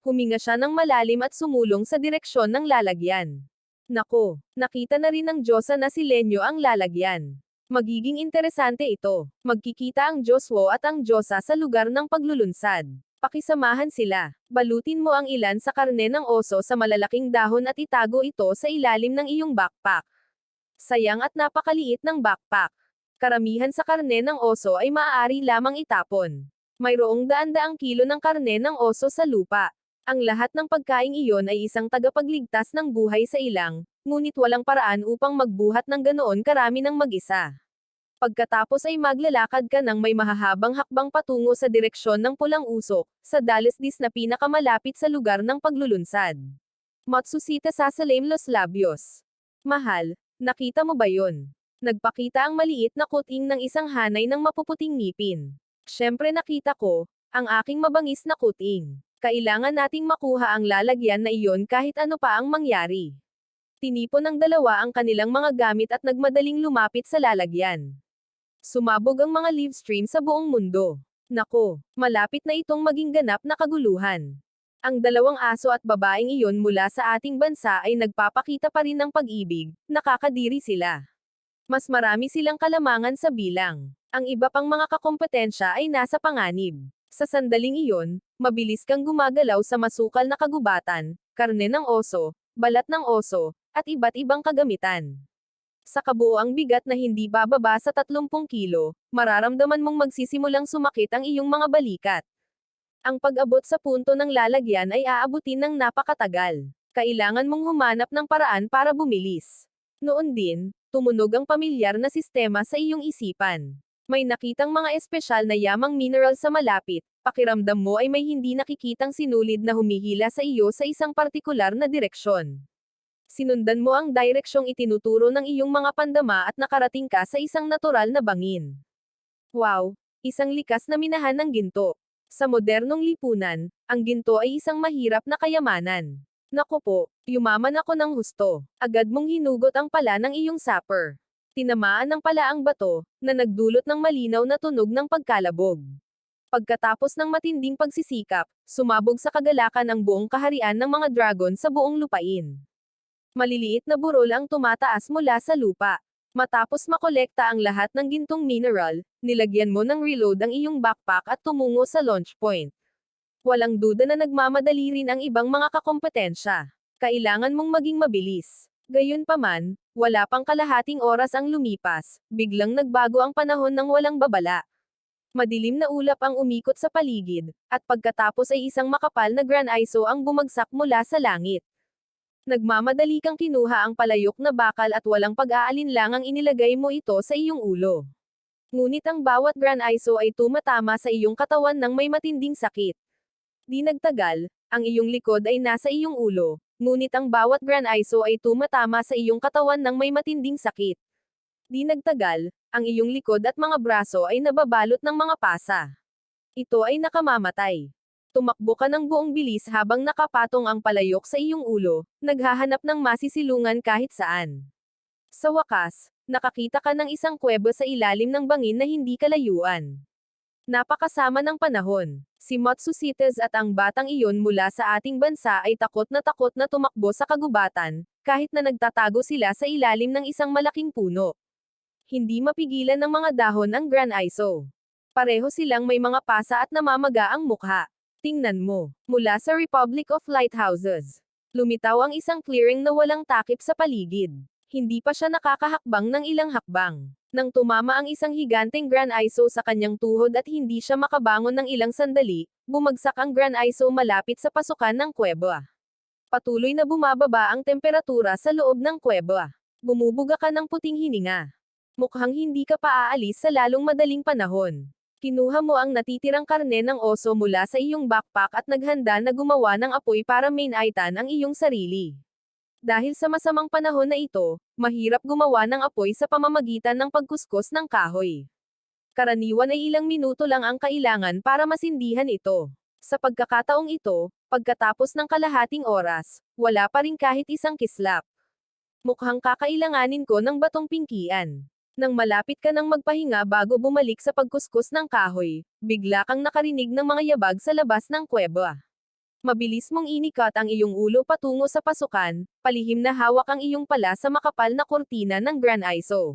Huminga siya ng malalim at sumulong sa direksyon ng lalagyan. Nako, nakita na rin ng Diyosa na si Lenyo ang lalagyan. Magiging interesante ito. Magkikita ang Diyoswo at ang Diyosa sa lugar ng paglulunsad. Pakisamahan sila. Balutin mo ang ilan sa karne ng oso sa malalaking dahon at itago ito sa ilalim ng iyong backpack. Sayang at napakaliit ng backpack. Karamihan sa karne ng oso ay maaari lamang itapon. Mayroong daan-daang kilo ng karne ng oso sa lupa. Ang lahat ng pagkaing iyon ay isang tagapagligtas ng buhay sa ilang, ngunit walang paraan upang magbuhat ng ganoon karami ng mag-isa. Pagkatapos ay maglalakad ka ng may mahahabang hakbang patungo sa direksyon ng pulang usok, sa dalesdis na pinakamalapit sa lugar ng paglulunsad. Matsusita Sasalem Los Labios. Mahal, nakita mo ba yon? Nagpakita ang maliit na kuting ng isang hanay ng mapuputing ngipin. Siyempre nakita ko, ang aking mabangis na kuting. Kailangan nating makuha ang lalagyan na iyon kahit ano pa ang mangyari. Tinipon ng dalawa ang kanilang mga gamit at nagmadaling lumapit sa lalagyan. Sumabog ang mga live stream sa buong mundo. Nako, malapit na itong maging ganap na kaguluhan. Ang dalawang aso at babaeng iyon mula sa ating bansa ay nagpapakita pa rin ng pag-ibig, nakakadiri sila. Mas marami silang kalamangan sa bilang. Ang iba pang mga kakompetensya ay nasa panganib. Sa sandaling iyon, mabilis kang gumagalaw sa masukal na kagubatan, karne ng oso, balat ng oso, at iba't ibang kagamitan. Sa kabuoang bigat na hindi bababa sa 30 kilo, mararamdaman mong magsisimulang sumakit ang iyong mga balikat. Ang pag-abot sa punto ng lalagyan ay aabutin ng napakatagal. Kailangan mong humanap ng paraan para bumilis. Noon din, tumunog ang pamilyar na sistema sa iyong isipan. May nakitang mga espesyal na yamang mineral sa malapit, pakiramdam mo ay may hindi nakikitang sinulid na humihila sa iyo sa isang partikular na direksyon. Sinundan mo ang direksyong itinuturo ng iyong mga pandama at nakarating ka sa isang natural na bangin. Wow! Isang likas na minahan ng ginto. Sa modernong lipunan, ang ginto ay isang mahirap na kayamanan. Naku po, yumaman ako ng husto. Agad mong hinugot ang pala ng iyong sapper. Tinamaan ng pala ang bato, na nagdulot ng malinaw na tunog ng pagkalabog. Pagkatapos ng matinding pagsisikap, sumabog sa kagalakan ang buong kaharian ng mga dragon sa buong lupain. Maliliit na burol ang tumataas mula sa lupa. Matapos makolekta ang lahat ng gintong mineral, nilagyan mo ng reload ang iyong backpack at tumungo sa launch point. Walang duda na nagmamadali rin ang ibang mga kakompetensya. Kailangan mong maging mabilis. Gayunpaman, wala pang kalahating oras ang lumipas, biglang nagbago ang panahon ng walang babala. Madilim na ulap ang umikot sa paligid, at pagkatapos ay isang makapal na granizo ang bumagsak mula sa langit. Nagmamadali kang kinuha ang palayok na bakal at walang pag-aalinlangang inilagay mo ito sa iyong ulo. Ngunit ang bawat granizo ay tumatama sa iyong katawan ng may matinding sakit. Di nagtagal, ang iyong likod ay nasa iyong ulo, ngunit ang bawat granizo ay tumatama sa iyong katawan ng may matinding sakit. Di nagtagal, ang iyong likod at mga braso ay nababalot ng mga pasa. Ito ay nakamamatay. Tumakbo ka ng buong bilis habang nakapatong ang palayok sa iyong ulo, naghahanap ng masisilungan kahit saan. Sa wakas, nakakita ka ng isang kuweba sa ilalim ng bangin na hindi kalayuan. Napakasama ng panahon. Si Matsusites at ang batang iyon mula sa ating bansa ay takot na tumakbo sa kagubatan, kahit na nagtatago sila sa ilalim ng isang malaking puno. Hindi mapigilan ng mga dahon ang granizo. Pareho silang may mga pasa at namamaga ang mukha. Tingnan mo, mula sa Republic of Lighthouses. Lumitaw ang isang clearing na walang takip sa paligid. Hindi pa siya nakakahakbang ng ilang hakbang. Nang tumama ang isang higanteng granizo sa kanyang tuhod at hindi siya makabangon ng ilang sandali, bumagsak ang granizo malapit sa pasukan ng kuweba. Patuloy na bumababa ang temperatura sa loob ng kuweba. Bumubuga ka ng puting hininga. Mukhang hindi ka pa aalis sa lalong madaling panahon. Kinuha mo ang natitirang karne ng oso mula sa iyong backpack at naghanda na gumawa ng apoy para mainaitan ang iyong sarili. Dahil sa masamang panahon na ito, mahirap gumawa ng apoy sa pamamagitan ng pagkuskus ng kahoy. Karaniwan ay ilang minuto lang ang kailangan para masindihan ito. Sa pagkakataong ito, pagkatapos ng kalahating oras, wala pa rin kahit isang kislap. Mukhang kakailanganin ko ng batong pingkian. Nang malapit ka nang magpahinga bago bumalik sa pagkuskus ng kahoy, bigla kang nakarinig ng mga yabag sa labas ng kuweba. Mabilis mong inikat ang iyong ulo patungo sa pasukan, palihim na hawak ang iyong pala sa makapal na kurtina ng granizo.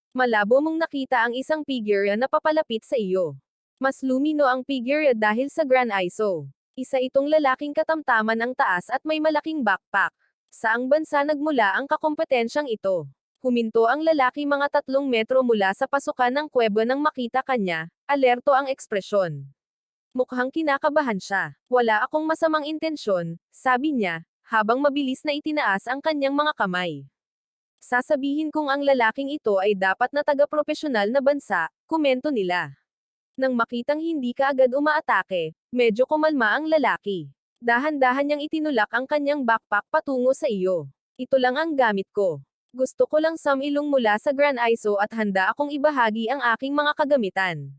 Malabo mong nakita ang isang figure na papalapit sa iyo. Mas lumino ang figure dahil sa granizo. Isa itong lalaking katamtaman ang taas at may malaking backpack. Saang bansa nagmula ang kakompetensyang ito? Huminto ang lalaki mga 3 metro mula sa pasukan ng kuweba nang makita kanya, alerto ang ekspresyon. Mukhang kinakabahan siya. Wala akong masamang intensyon, sabi niya, habang mabilis na itinaas ang kanyang mga kamay. Sasabihin kong ang lalaking ito ay dapat na taga-propesyonal na bansa, komento nila. Nang makitang hindi ka agad umaatake, medyo kumalma ang lalaki. Dahan-dahan niyang itinulak ang kanyang backpack patungo sa iyo. Ito lang ang gamit ko. Gusto ko lang samilong mula sa granizo at handa akong ibahagi ang aking mga kagamitan.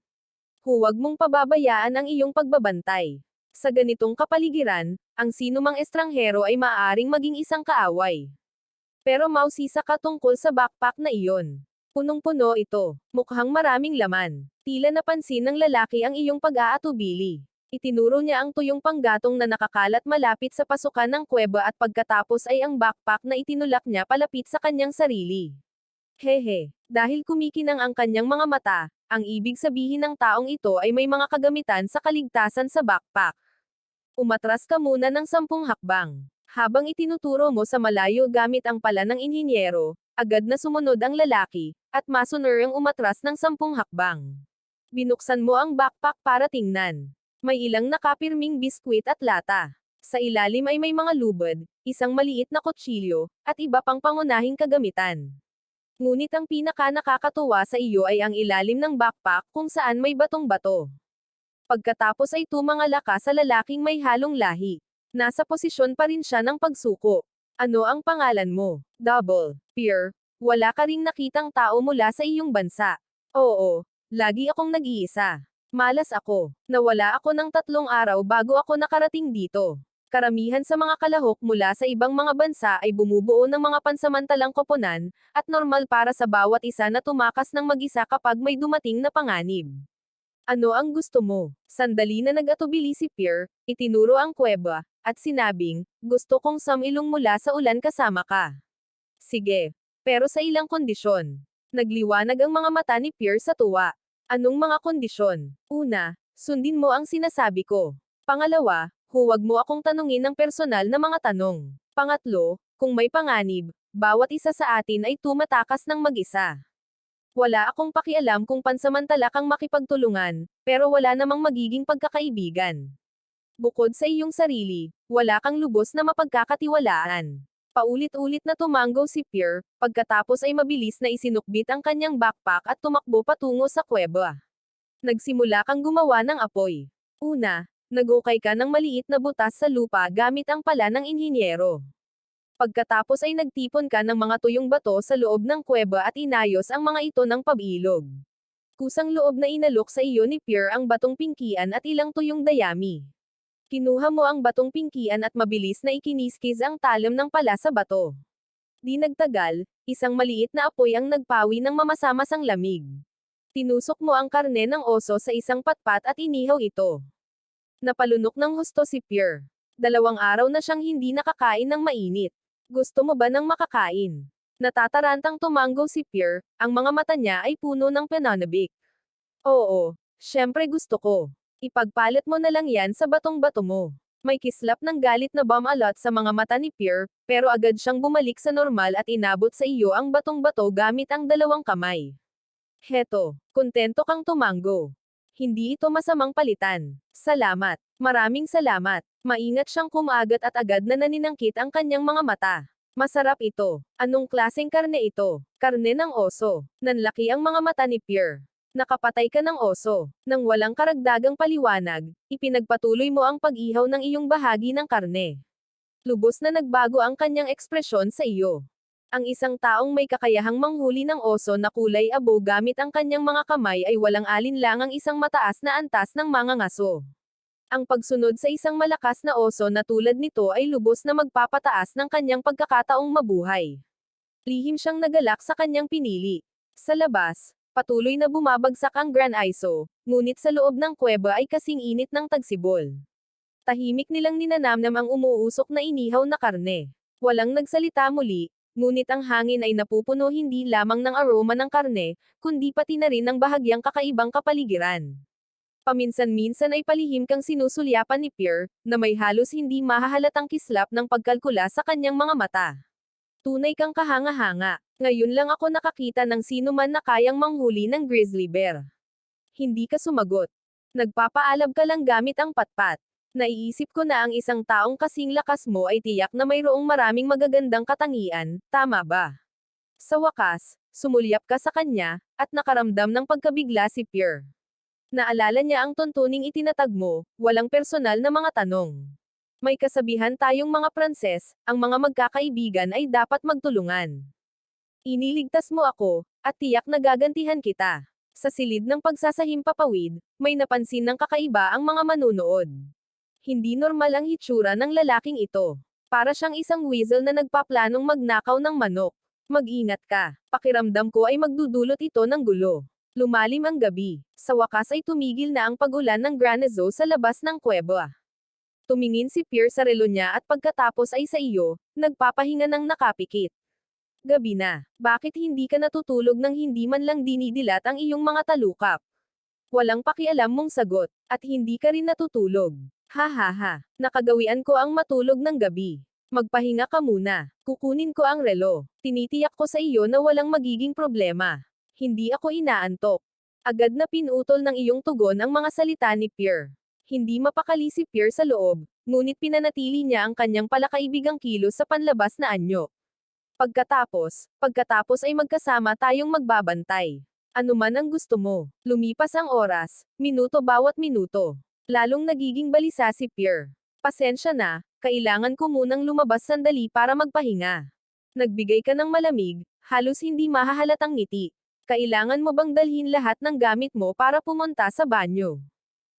Huwag mong pababayaan ang iyong pagbabantay. Sa ganitong kapaligiran, ang sinumang estranghero ay maaaring maging isang kaaway. Pero mausisa ka tungkol sa backpack na iyon. Punong-puno ito. Mukhang maraming laman. Tila napansin ng lalaki ang iyong pag-aatubili. Itinuro niya ang tuyong panggatong na nakakalat malapit sa pasukan ng kuweba at pagkatapos ay ang backpack na itinulak niya palapit sa kanyang sarili. Hehe, dahil kumikinang ang kanyang mga mata, ang ibig sabihin ng taong ito ay may mga kagamitan sa kaligtasan sa backpack. Umatras ka muna ng 10 hakbang. Habang itinuturo mo sa malayo gamit ang pala ng inhinyero, agad na sumunod ang lalaki, at masunod ang umatras ng 10 hakbang. Binuksan mo ang backpack para tingnan. May ilang nakapirming biskwit at lata. Sa ilalim ay may mga lubid, isang maliit na kutsilyo, at iba pang pangunahing kagamitan. Ngunit ang pinaka-nakakatuwa sa iyo ay ang ilalim ng backpack kung saan may batong-bato. Pagkatapos ay tumangala ka sa lalaking may halong lahi. Nasa posisyon pa rin siya ng pagsuko. Ano ang pangalan mo? Double. Peer. Wala ka ring nakitang tao mula sa iyong bansa. Oo. Lagi akong nag-iisa. Malas ako. Nawala ako ng 3 araw bago ako nakarating dito. Karamihan sa mga kalahok mula sa ibang mga bansa ay bumubuo ng mga pansamantalang koponan, at normal para sa bawat isa na tumakas ng mag-isa kapag may dumating na panganib. Ano ang gusto mo? Sandali na nag-atubili si Pierre, itinuro ang kuweba, at sinabing, gusto kong samilong mula sa ulan kasama ka. Sige. Pero sa ilang kondisyon. Nagliwanag ang mga mata ni Pierre sa tuwa. Anong mga kondisyon? Una, sundin mo ang sinasabi ko. Pangalawa, huwag mo akong tanungin ng personal na mga tanong. Pangatlo, kung may panganib, bawat isa sa atin ay tumatakas ng mag-isa. Wala akong pakialam kung pansamantala kang makipagtulungan, pero wala namang magiging pagkakaibigan. Bukod sa iyong sarili, wala kang lubos na mapagkakatiwalaan. Paulit-ulit na tumango si Pierre, pagkatapos ay mabilis na isinukbit ang kanyang backpack at tumakbo patungo sa kuweba. Nagsimula kang gumawa ng apoy. Una, nag-ukay ka ng maliit na butas sa lupa gamit ang pala ng inhinyero. Pagkatapos ay nagtipon ka ng mga tuyong bato sa loob ng kuweba at inayos ang mga ito ng pabilog. Kusang loob na inalok sa iyo ni Pierre ang batong pingkian at ilang tuyong dayami. Kinuha mo ang batong pingkian at mabilis na ikiniskis ang talim ng pala sa bato. Di nagtagal, isang maliit na apoy ang nagpawi ng mamasa-masang lamig. Tinusok mo ang karne ng oso sa isang patpat at inihaw ito. Napalunok ng husto si Pierre. 2 araw na siyang hindi nakakain ng mainit. Gusto mo ba ng makakain? Natatarantang tumango si Pierre, ang mga mata niya ay puno ng pananabik. Oo, syempre gusto ko. Ipagpalit mo na lang yan sa batong-bato mo. May kislap ng galit na bumalot sa mga mata ni Pierre, pero agad siyang bumalik sa normal at inabot sa iyo ang batong-bato gamit ang 2 kamay. Heto, kontento kang tumango. Hindi ito masamang palitan. Salamat. Maraming salamat. Maingat siyang kumagat at agad na naninangkit ang kanyang mga mata. Masarap ito. Anong klaseng karne ito? Karne ng oso. Nanlaki ang mga mata ni Pierre. Nakapatay ka ng oso. Nang walang karagdagang paliwanag, ipinagpatuloy mo ang pag-ihaw ng iyong bahagi ng karne. Lubos na nagbago ang kanyang ekspresyon sa iyo. Ang isang taong may kakayahang manghuli ng oso na kulay abo gamit ang kanyang mga kamay ay walang alinlangang isang mataas na antas ng mga ngaso. Ang pagsunod sa isang malakas na oso na tulad nito ay lubos na magpapataas ng kanyang pagkakataong mabuhay. Lihim siyang nagalak sa kanyang pinili. Sa labas, patuloy na bumabagsak ang Gran Iso, ngunit sa loob ng kuweba ay kasing init ng tagsibol. Tahimik nilang ninanamnam ang umuusok na inihaw na karne. Walang nagsalita muli, ngunit ang hangin ay napupuno hindi lamang ng aroma ng karne, kundi pati na rin ng bahagyang kakaibang kapaligiran. Paminsan-minsan ay palihim kang sinusulyapan ni Pierre, na may halos hindi mahahalatang kislap ng pagkalkula sa kanyang mga mata. Tunay kang kahanga-hanga. Ngayon lang ako nakakita ng sino man na kayang manghuli ng grizzly bear. Hindi ka sumagot. Nagpapaalab ka lang gamit ang patpat. Naiisip ko na ang isang taong kasing lakas mo ay tiyak na mayroong maraming magagandang katangian, tama ba? Sa wakas, sumulyap ka sa kanya, at nakaramdam ng pagkabigla si Pierre. Naalala niya ang tuntuning itinatag mo, walang personal na mga tanong. May kasabihan tayong mga Pranses, ang mga magkakaibigan ay dapat magtulungan. Iniligtas mo ako, at tiyak na gagantihan kita. Sa silid ng pagsasahimpapawid, may napansin ng kakaiba ang mga manunood. Hindi normal ang hitsura ng lalaking ito. Para siyang isang weasel na nagpaplanong magnakaw ng manok. Mag-ingat ka. Pakiramdam ko ay magdudulot ito ng gulo. Lumalim ang gabi. Sa wakas ay tumigil na ang pagulan ng granizo sa labas ng kuweba. Tumingin si Pierre sa relo niya at pagkatapos ay sa iyo, nagpapahinga ng nakapikit. Gabi na. Bakit hindi ka natutulog nang hindi man lang dinidilat ang iyong mga talukap? Walang pakialam mong sagot, at hindi ka rin natutulog. Ha ha ha. Nakagawian ko ang matulog ng gabi. Magpahinga ka muna. Kukunin ko ang relo. Tinitiyak ko sa iyo na walang magiging problema. Hindi ako inaantok. Agad na pinutol ng iyong tugon ang mga salita ni Pierre. Hindi mapakali si Pierre sa loob, ngunit pinanatili niya ang kanyang palakaibigang kilos sa panlabas na anyo. Pagkatapos ay magkasama tayong magbabantay. Ano man ang gusto mo. Lumipas ang oras, minuto bawat minuto. Lalong nagiging balisa si Pierre. Pasensya na, kailangan ko munang lumabas sandali para magpahinga. Nagbigay ka ng malamig, halos hindi mahahalatang ngiti. Kailangan mo bang dalhin lahat ng gamit mo para pumunta sa banyo?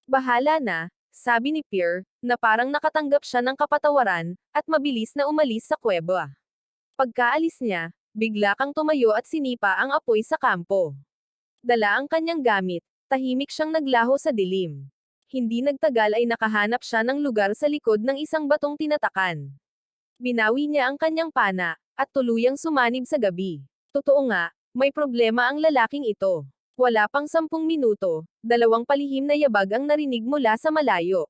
Bahala na, sabi ni Pierre, na parang nakatanggap siya ng kapatawaran, at mabilis na umalis sa kuweba. Pagkaalis niya, bigla kang tumayo at sinipa ang apoy sa kampo. Dala ang kanyang gamit, tahimik siyang naglaho sa dilim. Hindi nagtagal ay nakahanap siya ng lugar sa likod ng isang batong tinatakan. Binawi niya ang kanyang pana, at tuluyang sumanib sa gabi. Totoo nga, may problema ang lalaking ito. Wala pang 10 minuto, 2 palihim na yabag ang narinig mula sa malayo.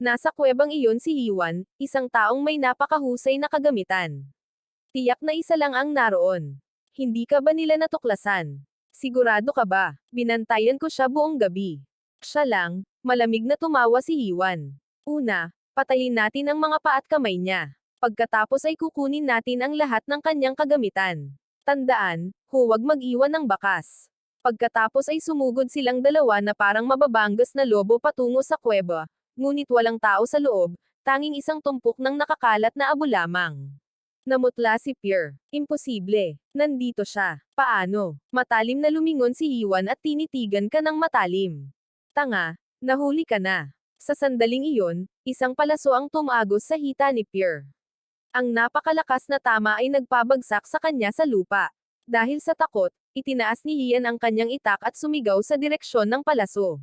Nasa kuwebang iyon si Iwan, isang taong may napakahusay na kagamitan. Tiyak na isa lang ang naroon. Hindi ka ba nila natuklasan? Sigurado ka ba? Binantayan ko siya buong gabi. Siya lang, malamig na tumawa si Hiwan. Una, patayin natin ang mga paa at kamay niya. Pagkatapos ay kukunin natin ang lahat ng kanyang kagamitan. Tandaan, huwag mag-iwan ng bakas. Pagkatapos ay sumugod silang dalawa na parang mababanggas na lobo patungo sa kuweba, ngunit walang tao sa loob, tanging isang tumpok ng nakakalat na abo lamang. Namutla si Pierre. Imposible. Nandito siya. Paano? Matalim na lumingon si Hiwan at tinitigan ka ng matalim. Tanga, nahuli ka na. Sa sandaling iyon, isang palaso ang tumagos sa hita ni Pierre. Ang napakalakas na tama ay nagpabagsak sa kanya sa lupa. Dahil sa takot, itinaas ni Hian ang kanyang itak at sumigaw sa direksyon ng palaso.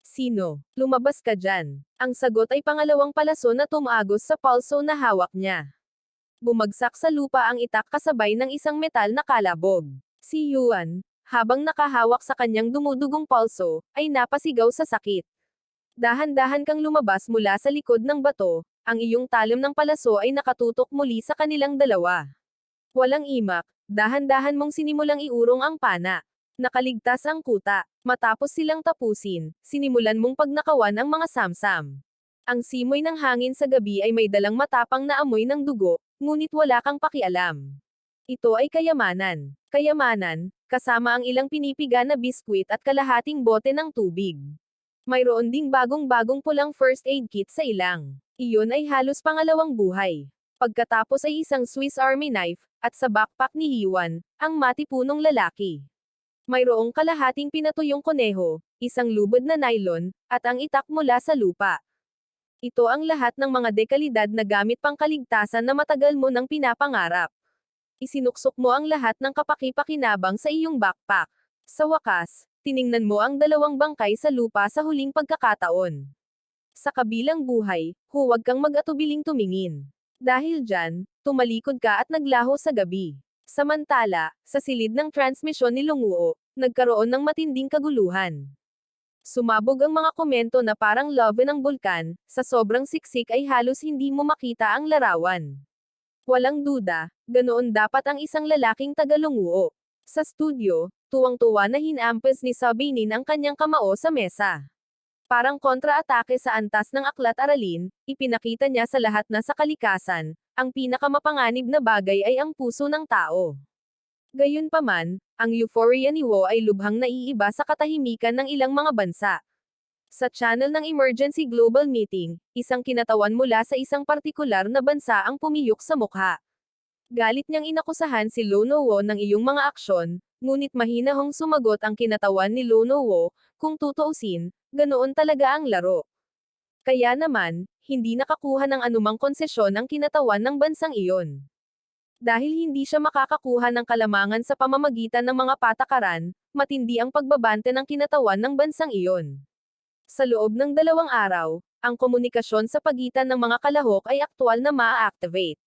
Sino? Lumabas ka dyan. Ang sagot ay pangalawang palaso na tumagos sa pulso na hawak niya. Bumagsak sa lupa ang itak kasabay ng isang metal na kalabog. Si Yuan, habang nakahawak sa kanyang dumudugong pulso, ay napasigaw sa sakit. Dahan-dahan kang lumabas mula sa likod ng bato, ang iyong talim ng palaso ay nakatutok muli sa kanilang dalawa. Walang imak, dahan-dahan mong sinimulang iurong ang pana. Nakaligtas ang kuta. Matapos silang tapusin, sinimulan mong pagnakawan ang mga samsam. Ang simoy ng hangin sa gabi ay may dalang matapang na amoy ng dugo, ngunit wala kang pakialam. Ito ay kayamanan. Kayamanan, kasama ang ilang pinipiga na biskwit at kalahating bote ng tubig. Mayroon ding bagong-bagong pulang first aid kit sa ilang. Iyon ay halos pangalawang buhay. Pagkatapos ay isang Swiss Army knife, at sa backpack ni Hiwan, ang matipunong lalaki. Mayroong kalahating pinatuyong koneho, isang lubod na nylon, at ang itak mula sa lupa. Ito ang lahat ng mga dekalidad na gamit pangkaligtasan na matagal mo nang pinapangarap. Isinuksok mo ang lahat ng kapaki-pakinabang sa iyong backpack. Sa wakas, tiningnan mo ang dalawang bangkay sa lupa sa huling pagkakataon. Sa kabilang buhay, huwag kang mag-atubiling tumingin. Dahil dyan, tumalikod ka at naglaho sa gabi. Samantala, sa silid ng transmisyon ni Lunguo, nagkaroon ng matinding kaguluhan. Sumabog ang mga komento na parang love ng bulkan, sa sobrang siksik ay halos hindi mo makita ang larawan. Walang duda, ganoon dapat ang isang lalaking tagalunguo. Sa studio, tuwang-tuwa na hinampes ni Sabinin ang kanyang kamao sa mesa. Parang kontra-atake sa antas ng aklat-aralin, ipinakita niya sa lahat na sa kalikasan, ang pinakamapanganib na bagay ay ang puso ng tao. Gayunpaman, ang euphoria ni Wo ay lubhang naiiba sa katahimikan ng ilang mga bansa. Sa channel ng Emergency Global Meeting, isang kinatawan mula sa isang partikular na bansa ang pumiyok sa mukha. Galit niyang inakusahan si Lono Wo ng iyong mga aksyon, ngunit mahinahong sumagot ang kinatawan ni Lono Wo, kung tutuusin, ganoon talaga ang laro. Kaya naman, hindi nakakuha ng anumang konsesyon ang kinatawan ng bansang iyon. Dahil hindi siya makakakuha ng kalamangan sa pamamagitan ng mga patakaran, matindi ang pagbabante ng kinatawan ng bansang iyon. Sa loob ng 2 araw, ang komunikasyon sa pagitan ng mga kalahok ay aktwal na ma-activate.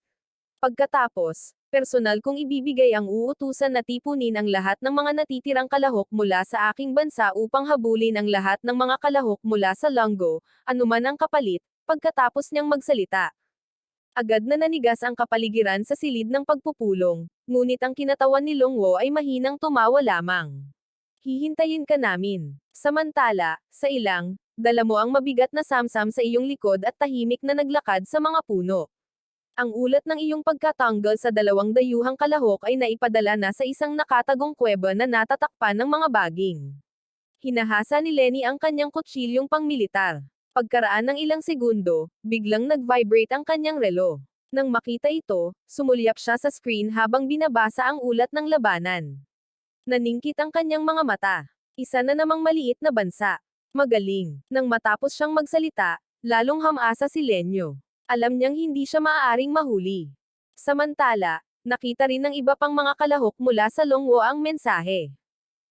Pagkatapos, personal kong ibibigay ang uutusan na tipunin ang lahat ng mga natitirang kalahok mula sa aking bansa upang habulin ang lahat ng mga kalahok mula sa Longgo, anuman ang kapalit, pagkatapos niyang magsalita. Agad na nanigas ang kapaligiran sa silid ng pagpupulong, ngunit ang kinatawan ni Longwo ay mahinang tumawa lamang. Hihintayin ka namin. Samantala, sa ilang, dala mo ang mabigat na samsam sa iyong likod at tahimik na naglakad sa mga puno. Ang ulat ng iyong pagkatanggal sa 2 dayuhang kalahok ay naipadala na sa isang nakatagong kuweba na natatakpan ng mga baging. Hinahasa ni Lenny ang kanyang kutsilyong pangmilitar. Pagkaraan ng ilang segundo, biglang nag-vibrate ang kanyang relo. Nang makita ito, sumulyap siya sa screen habang binabasa ang ulat ng labanan. Naningkit ang kanyang mga mata. Isa na namang maliit na bansa. Magaling. Nang matapos siyang magsalita, lalong hamasa si Lenyo. Alam niyang hindi siya maaaring mahuli. Samantala, nakita rin ng iba pang mga kalahok mula sa Longwo ang mensahe.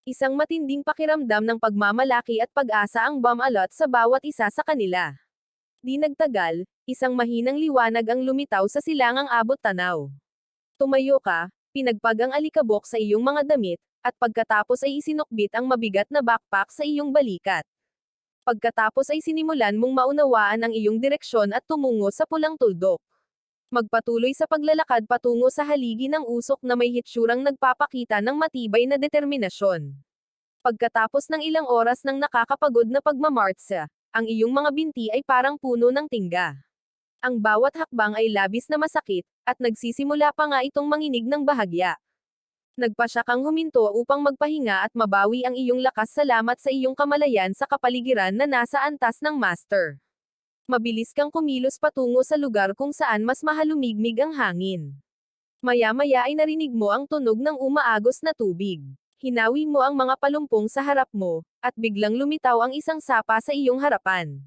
Isang matinding pakiramdam ng pagmamalaki at pag-asa ang bumalot sa bawat isa sa kanila. Di nagtagal, isang mahinang liwanag ang lumitaw sa silangang abot tanaw. Tumayo ka, pinagpag ang alikabok sa iyong mga damit, at pagkatapos ay isinukbit ang mabigat na backpack sa iyong balikat. Pagkatapos ay sinimulan mong maunawaan ang iyong direksyon at tumungo sa pulang tuldok. Magpatuloy sa paglalakad patungo sa haligi ng usok na may hitsurang nagpapakita ng matibay na determinasyon. Pagkatapos ng ilang oras ng nakakapagod na pagmamartsa, ang iyong mga binti ay parang puno ng tingga. Ang bawat hakbang ay labis na masakit, at nagsisimula pa nga itong manginig ng bahagya. Nagpasya kang huminto upang magpahinga at mabawi ang iyong lakas salamat sa iyong kamalayan sa kapaligiran na nasa antas ng master. Mabilis kang kumilos patungo sa lugar kung saan mas mahalumigmig ang hangin. Maya-maya ay narinig mo ang tunog ng umaagos na tubig. Hinawi mo ang mga palumpong sa harap mo, at biglang lumitaw ang isang sapa sa iyong harapan.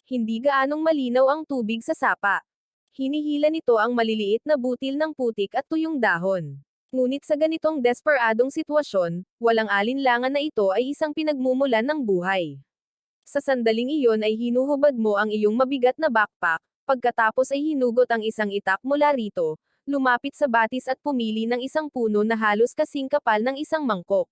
Hindi gaanong malinaw ang tubig sa sapa. Hinihila nito ang maliliit na butil ng putik at tuyong dahon. Ngunit sa ganitong desperadong sitwasyon, walang alinlangan na ito ay isang pinagmumulan ng buhay. Sa sandaling iyon ay hinuhubad mo ang iyong mabigat na backpack, pagkatapos ay hinugot ang isang itak mula rito, lumapit sa batis at pumili ng isang puno na halos kasing kapal ng isang mangkok.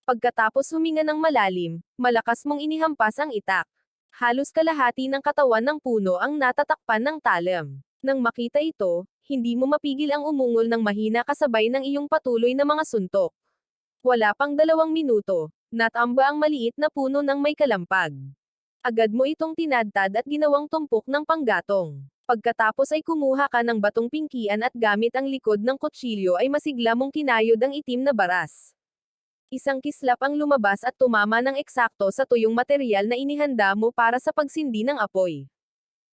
Pagkatapos huminga ng malalim, malakas mong inihampas ang itak. Halos kalahati ng katawan ng puno ang natatakpan ng talam. Nang makita ito, hindi mo mapigil ang umungol ng mahina kasabay ng iyong patuloy na mga suntok. Wala pang 2 minuto, natamba ang maliit na puno ng may kalampag. Agad mo itong tinadtad at ginawang tumpok ng panggatong. Pagkatapos ay kumuha ka ng batong pingkian at gamit ang likod ng kutsilyo ay masigla mong kinayod ang itim na baras. Isang kislap ang lumabas at tumama ng eksakto sa tuyong materyal na inihanda mo para sa pagsindi ng apoy.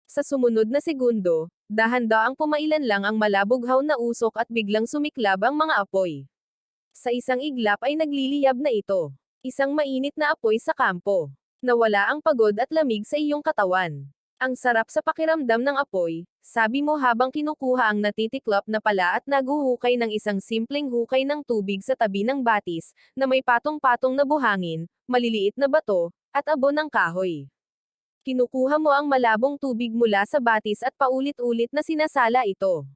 Sa sumunod na segundo, dahan-daang pumailan lang ang malabughaw na usok at biglang sumiklab ang mga apoy. Sa isang iglap ay nagliliyab na ito. Isang mainit na apoy sa kampo. Nawala ang pagod at lamig sa iyong katawan. Ang sarap sa pakiramdam ng apoy, sabi mo habang kinukuha ang natitiklop na pala at naguhukay ng isang simpleng hukay ng tubig sa tabi ng batis, na may patong-patong na buhangin, maliliit na bato, at abo ng kahoy. Kinukuha mo ang malabong tubig mula sa batis at paulit-ulit na sinasala ito.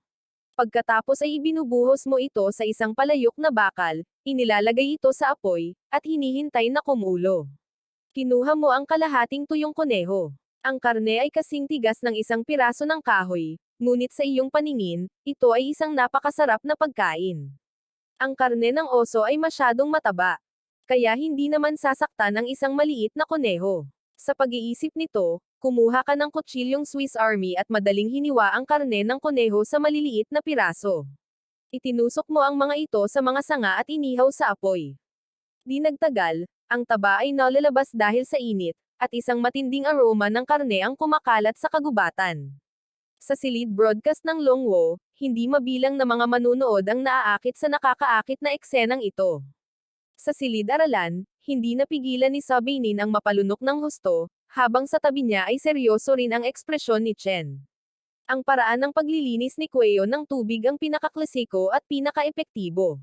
Pagkatapos ay ibinubuhos mo ito sa isang palayok na bakal, inilalagay ito sa apoy, at hinihintay na kumulo. Kinuha mo ang kalahating tuyong kuneho. Ang karne ay kasing tigas ng isang piraso ng kahoy, ngunit sa iyong paningin, ito ay isang napakasarap na pagkain. Ang karne ng oso ay masyadong mataba, kaya hindi naman sasaktan ng isang maliit na kuneho. Sa pag-iisip nito, kumuha ka ng kutsilyong Swiss Army at madaling hiniwa ang karne ng kuneho sa maliliit na piraso. Itinusok mo ang mga ito sa mga sanga at inihaw sa apoy. Di nagtagal, ang taba ay nalalabas dahil sa init, at isang matinding aroma ng karne ang kumakalat sa kagubatan. Sa silid broadcast ng Longwo, hindi mabilang na mga manunood ang naaakit sa nakakaakit na eksenang ito. Sa silid-aralan, hindi napigilan ni Sabinin ang mapalunok ng husto, habang sa tabi niya ay seryoso rin ang ekspresyon ni Chen. Ang paraan ng paglilinis ni Kueo ng tubig ang pinakaklasiko at pinaka-epektibo.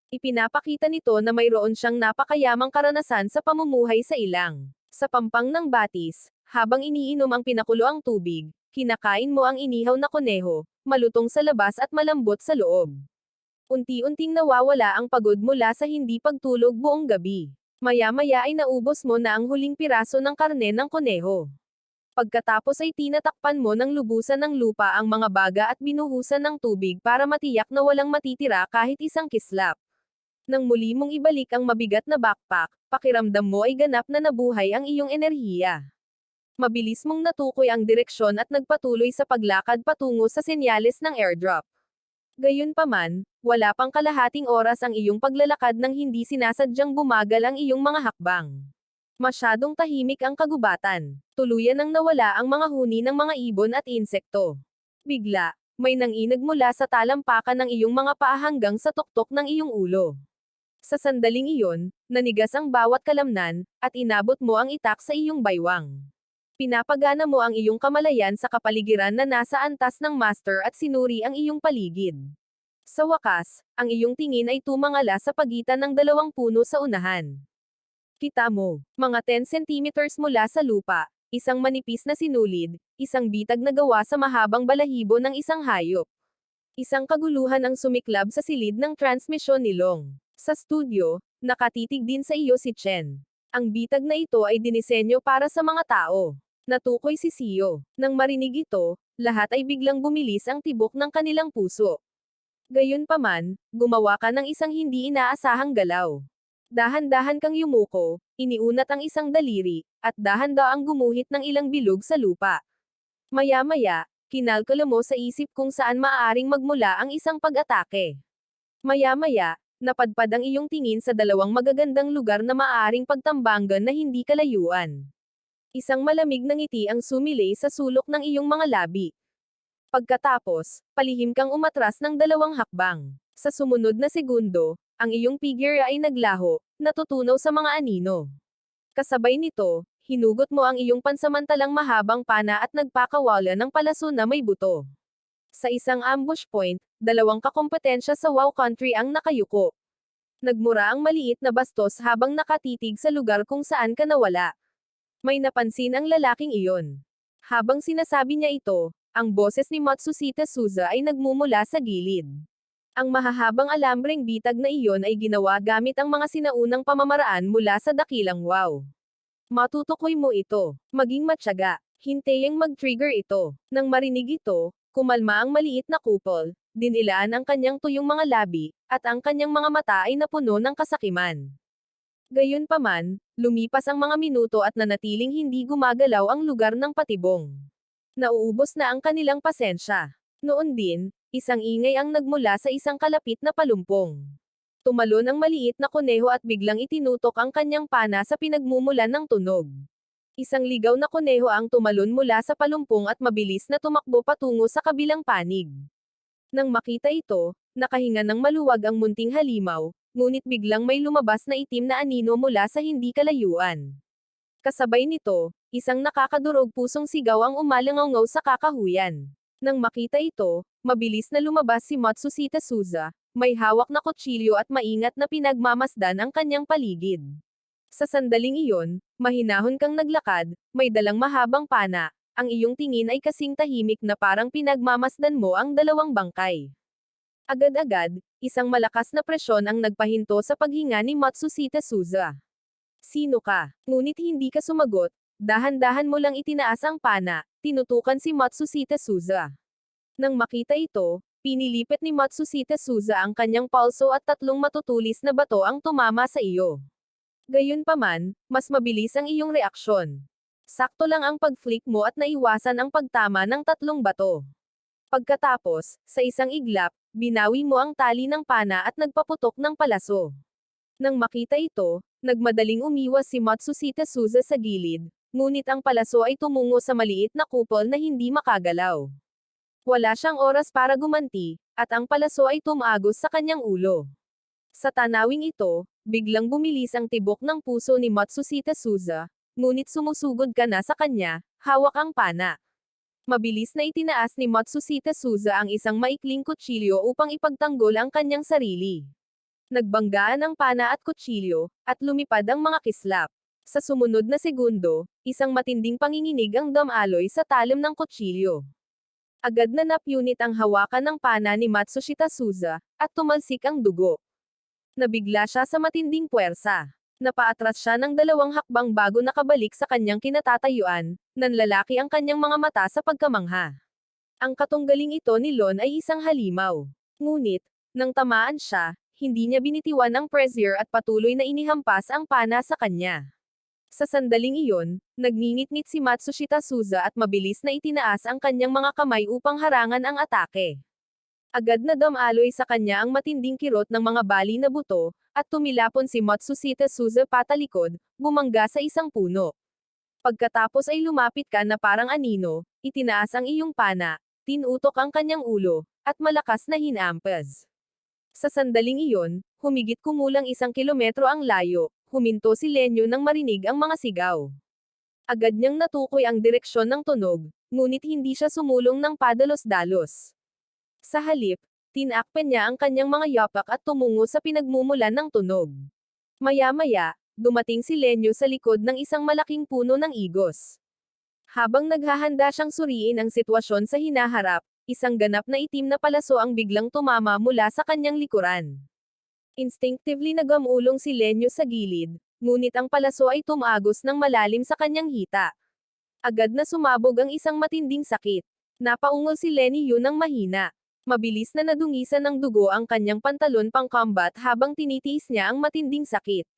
Ipinapakita nito na mayroon siyang napakayamang karanasan sa pamumuhay sa ilang. Sa pampang ng batis, habang iniinom ang pinakuloang tubig, kinakain mo ang inihaw na kuneho, malutong sa labas at malambot sa loob. Unti-unting nawawala ang pagod mula sa hindi pagtulog buong gabi. Maya-maya ay naubos mo na ang huling piraso ng karne ng kuneho. Pagkatapos ay tinatakpan mo ng lubusan ng lupa ang mga baga at binuhusan ng tubig para matiyak na walang matitira kahit isang kislap. Nang muli mong ibalik ang mabigat na backpack, pakiramdam mo ay ganap na nabuhay ang iyong enerhiya. Mabilis mong natukoy ang direksyon at nagpatuloy sa paglakad patungo sa senyales ng airdrop. Gayunpaman, wala pang kalahating oras ang iyong paglalakad nang hindi sinasadyang bumagal ang iyong mga hakbang. Masyadong tahimik ang kagubatan. Tuluyan nang nawala ang mga huni ng mga ibon at insekto. Bigla, may nanginag mula sa talampakan ng iyong mga paa hanggang sa tuktok ng iyong ulo. Sa sandaling iyon, nanigas ang bawat kalamnan, at inabot mo ang itak sa iyong baywang. Pinapagana mo ang iyong kamalayan sa kapaligiran na nasa antas ng master at sinuri ang iyong paligid. Sa wakas, ang iyong tingin ay tumangala sa pagitan ng 2 puno sa unahan. Kita mo, mga 10 centimeters mula sa lupa, isang manipis na sinulid, isang bitag na gawa sa mahabang balahibo ng isang hayop. Isang kaguluhan ang sumiklab sa silid ng transmisyon ni Long. Sa studio, nakatitig din sa iyo si Chen. Ang bitag na ito ay dinisenyo para sa mga tao. Natukoy si Sio. Nang marinig ito, lahat ay biglang bumilis ang tibok ng kanilang puso. Gayunpaman, gumawa ka ng isang hindi inaasahang galaw. Dahan-dahan kang yumuko, iniunat ang isang daliri, at dahan-daang gumuhit ng ilang bilog sa lupa. Maya-maya, kinalkula mo sa isip kung saan maaaring magmula ang isang pag-atake. Maya-maya, napadpad ang iyong tingin sa dalawang magagandang lugar na maaaring pagtambangan na hindi kalayuan. Isang malamig na ngiti ang sumilay sa sulok ng iyong mga labi. Pagkatapos, palihim kang umatras ng 2 hakbang. Sa sumunod na segundo, ang iyong figure ay naglaho, natutunaw sa mga anino. Kasabay nito, hinugot mo ang iyong pansamantalang mahabang pana at nagpakawala ng palaso na may buto. Sa isang ambush point, 2 kakompetensya sa Wow Country ang nakayuko. Nagmura ang maliit na bastos habang nakatitig sa lugar kung saan ka nawala. May napansin ang lalaking iyon. Habang sinasabi niya ito, ang boses ni Matsushita Suza ay nagmumula sa gilid. Ang mahahabang alambreng bitag na iyon ay ginawa gamit ang mga sinaunang pamamaraan mula sa dakilang wow. Matutukoy mo ito. Maging matyaga. Hintayang mag-trigger ito. Nang marinig ito, kumalma ang maliit na kupol, dinilaan ang kanyang tuyong mga labi, at ang kanyang mga mata ay napuno ng kasakiman. Gayunpaman, lumipas ang mga minuto at nanatiling hindi gumagalaw ang lugar ng patibong. Nauubos na ang kanilang pasensya. Noon din, isang ingay ang nagmula sa isang kalapit na palumpong. Tumalon ang maliit na kuneho at biglang itinutok ang kanyang pana sa pinagmumulan ng tunog. Isang ligaw na kuneho ang tumalon mula sa palumpong at mabilis na tumakbo patungo sa kabilang panig. Nang makita ito, nakahinga ng maluwag ang munting halimaw, ngunit biglang may lumabas na itim na anino mula sa hindi kalayuan. Kasabay nito, isang nakakadurog pusong sigaw ang umalangaw sa kakahuyan. Nang makita ito, mabilis na lumabas si Matsushita Suza, may hawak na kutsilyo at maingat na pinagmamasdan ang kanyang paligid. Sa sandaling iyon, mahinahon kang naglakad, may dalang mahabang pana, ang iyong tingin ay kasing tahimik na parang pinagmamasdan mo ang 2 bangkay. Agad-agad, isang malakas na presyon ang nagpahinto sa paghinga ni Matsushita Suza. Sino ka? Ngunit hindi ka sumagot, dahan-dahan mo lang itinaas ang pana, tinutukan si Matsushita Suza. Nang makita ito, pinilipit ni Matsushita Suza ang kanyang palso at 3 matutulis na bato ang tumama sa iyo. Gayunpaman, mas mabilis ang iyong reaksyon. Sakto lang ang pag-flick mo at naiwasan ang pagtama ng 3 bato. Pagkatapos, sa isang iglap, binawi mo ang tali ng pana at nagpaputok ng palaso. Nang makita ito, nagmadaling umiwas si Matsushita Suza sa gilid, ngunit ang palaso ay tumungo sa maliit na kupol na hindi makagalaw. Wala siyang oras para gumanti, at ang palaso ay tumagos sa kanyang ulo. Sa tanawing ito, biglang bumilis ang tibok ng puso ni Matsushita Suza, ngunit sumusugod ka na sa kanya, hawak ang pana. Mabilis na itinaas ni Matsushita Suza ang isang maikling kutsilyo upang ipagtanggol ang kanyang sarili. Nagbanggaan ang pana at kutsilyo, at lumipad ang mga kislap. Sa sumunod na segundo, isang matinding panginginig ang damaloy sa talim ng kutsilyo. Agad na napunit ang hawakan ng pana ni Matsushita Suza, at tumalsik ang dugo. Nabigla siya sa matinding puwersa. Napaatras siya ng 2 hakbang bago nakabalik sa kanyang kinatatayuan, nanlalaki ang kanyang mga mata sa pagkamangha. Ang katunggaling ito ni Lon ay isang halimaw. Ngunit, nang tamaan siya, hindi niya binitiwan ang pressure at patuloy na inihampas ang pana sa kanya. Sa sandaling iyon, nagngingit-ngit si Matsushita Suza at mabilis na itinaas ang kanyang mga kamay upang harangan ang atake. Agad na damaloy sa kanya ang matinding kirot ng mga bali na buto, at tumilapon si Matsushita Suza patalikod, bumangga sa isang puno. Pagkatapos ay lumapit ka na parang anino, itinaas ang iyong pana, tinutok ang kanyang ulo, at malakas na hinampas. Sa sandaling iyon, humigit kumulang 1 kilometro ang layo, huminto si Lenyo nang marinig ang mga sigaw. Agad niyang natukoy ang direksyon ng tunog, ngunit hindi siya sumulong ng padalos-dalos. Sa halip, tinakpan niya ang kanyang mga yapak at tumungo sa pinagmumulan ng tunog. Maya-maya, dumating si Lenyo sa likod ng isang malaking puno ng igos. Habang naghahanda siyang suriin ang sitwasyon sa hinaharap, isang ganap na itim na palaso ang biglang tumama mula sa kanyang likuran. Instinctively nagamulong si Lenyo sa gilid, ngunit ang palaso ay tumagos ng malalim sa kanyang hita. Agad na sumabog ang isang matinding sakit. Napaungol si Lenny Yu ng mahina. Mabilis na nadungisan ng dugo ang kanyang pantalon pang-combat habang tinitiis niya ang matinding sakit.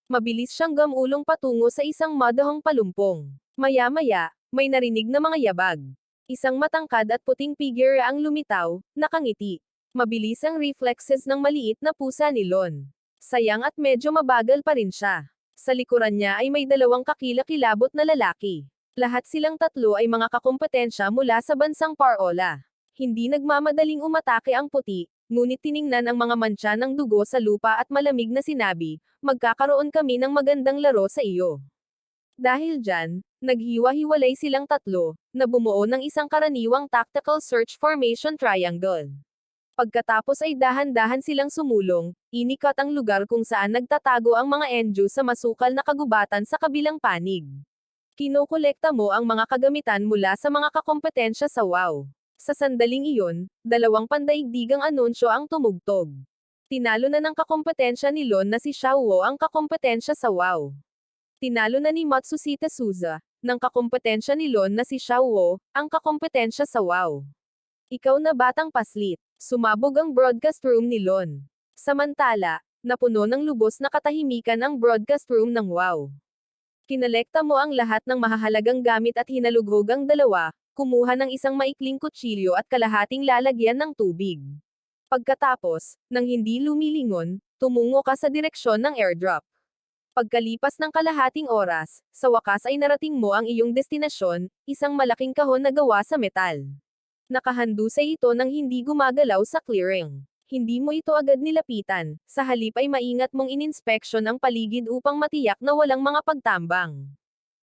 Mabilis siyang gamulong patungo sa isang madahong palumpong. Maya-maya, may narinig na mga yabag. Isang matangkad at puting figure ang lumitaw, nakangiti. Mabilis ang reflexes ng maliit na pusa ni Lon. Sayang at medyo mabagal pa rin siya. Sa likuran niya ay may dalawang kakilakilabot na lalaki. Lahat silang tatlo ay mga kakumpetensya mula sa bansang Parola. Hindi nagmamadaling umatake ang puti, ngunit tiningnan ang mga mantsa ng dugo sa lupa at malamig na sinabi, magkakaroon kami ng magandang laro sa iyo. Dahil dyan, naghiwa-hiwalay silang tatlo, na bumuo ng isang karaniwang tactical search formation triangle. Pagkatapos ay dahan-dahan silang sumulong, inikat ang lugar kung saan nagtatago ang mga Enju sa masukal na kagubatan sa kabilang panig. Kinokolekta mo ang mga kagamitan mula sa mga kakompetensya sa WoW. Sa sandaling iyon, dalawang pandaigdigang anunsyo ang tumugtog. Tinalo na ng kakompetensya ni Lon na si Xiaowo ang kakompetensya sa WoW. Tinalo na ni Matsushita Suza, ng kakompetensya ni Lon na si Xiaowo, ang kakompetensya sa WoW. Ikaw na batang paslit, sumabog ang broadcast room ni Lon. Samantala, napuno ng lubos na katahimikan ang broadcast room ng WoW. Kinolekta mo ang lahat ng mahahalagang gamit at hinalughog ang dalawa, kumuha ng isang maikling kutsilyo at kalahating lalagyan ng tubig. Pagkatapos, nang hindi lumilingon, tumungo ka sa direksyon ng airdrop. Pagkalipas ng kalahating oras, sa wakas ay narating mo ang iyong destinasyon, isang malaking kahon na gawa sa metal. Nakahandusay ito nang hindi gumagalaw sa clearing. Hindi mo ito agad nilapitan, sa halip ay maingat mong ininspeksyon ang paligid upang matiyak na walang mga pagtambang.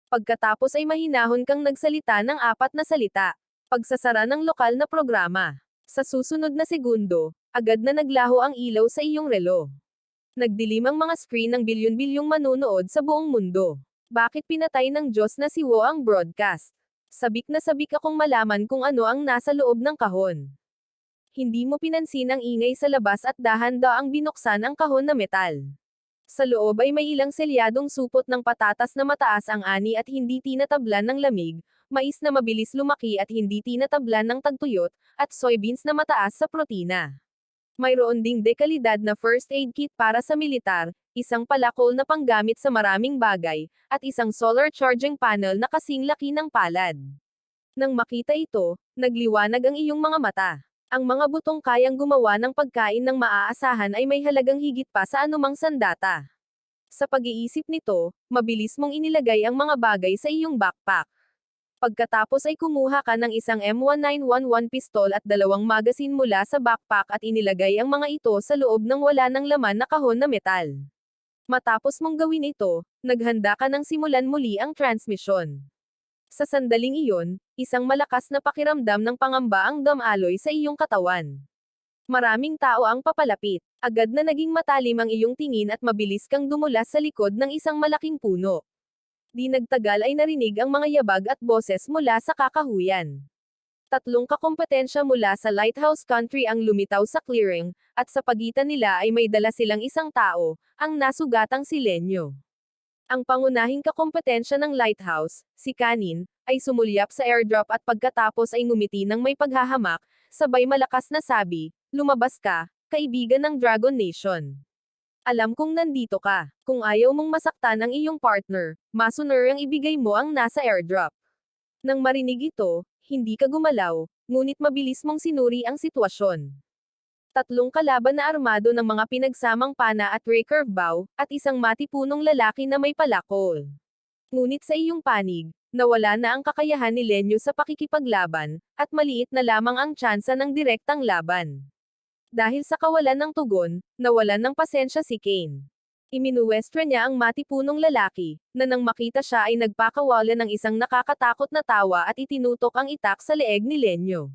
Pagkatapos ay mahinahon kang nagsalita ng 4 na salita. Pagsasara ng lokal na programa. Sa susunod na segundo, agad na naglaho ang ilaw sa iyong relo. Nagdilim ang mga screen ng bilyon-bilyong manonood sa buong mundo. Bakit pinatay ng Diyos na si Wo ang broadcast? Sabik na sabik akong malaman kung ano ang nasa loob ng kahon. Hindi mo pinansin ang ingay sa labas at dahan-daang binuksan ang kahon na metal. Sa loob ay may ilang selyadong supot ng patatas na mataas ang ani at hindi tinatablan ng lamig, mais na mabilis lumaki at hindi tinatablan ng tagtuyot, at soybeans na mataas sa protina. Mayroon ding dekalidad na first aid kit para sa militar, isang palakol na panggamit sa maraming bagay, at isang solar charging panel na kasing laki ng palad. Nang makita ito, nagliwanag ang iyong mga mata. Ang mga butong kayang gumawa ng pagkain ng maaasahan ay may halagang higit pa sa anumang sandata. Sa pag-iisip nito, mabilis mong inilagay ang mga bagay sa iyong backpack. Pagkatapos ay kumuha ka ng isang M1911 pistol at 2 magasin mula sa backpack at inilagay ang mga ito sa loob ng wala ng laman na kahon na metal. Matapos mong gawin ito, naghanda ka ng simulan muli ang transmisyon. Sa sandaling iyon, isang malakas na pakiramdam ng pangamba ang damaloy sa iyong katawan. Maraming tao ang papalapit. Agad na naging matalim ang iyong tingin at mabilis kang dumulas sa likod ng isang malaking puno. Di nagtagal ay narinig ang mga yabag at boses mula sa kakahuyan. 3 kakompetensya mula sa Lighthouse Country ang lumitaw sa clearing, at sa pagitan nila ay may dala silang isang tao, ang nasugatang si Lenyo. Ang pangunahing kakompetensya ng Lighthouse, si Kanin, ay sumulyap sa airdrop at pagkatapos ay ngumiti ng may paghahamak, sabay malakas na sabi, lumabas ka, kaibigan ng Dragon Nation. Alam kong nandito ka. Kung ayaw mong masaktan ang iyong partner, masuner ang ibigay mo ang nasa airdrop. Nang marinig ito, hindi ka gumalaw, ngunit mabilis mong sinuri ang sitwasyon. 3 kalaban na armado ng mga pinagsamang pana at recurve bow, at isang matipunong lalaki na may palakol. Ngunit sa iyong panig, nawala na ang kakayahan ni Lenyo sa pakikipaglaban, at maliit na lamang ang tsansa ng direktang laban. Dahil sa kawalan ng tugon, nawalan ng pasensya si Kane. Iminuwestra niya ang matipunong lalaki, na nang makita siya ay nagpakawala ng isang nakakatakot na tawa at itinutok ang itak sa leeg ni Lenyo.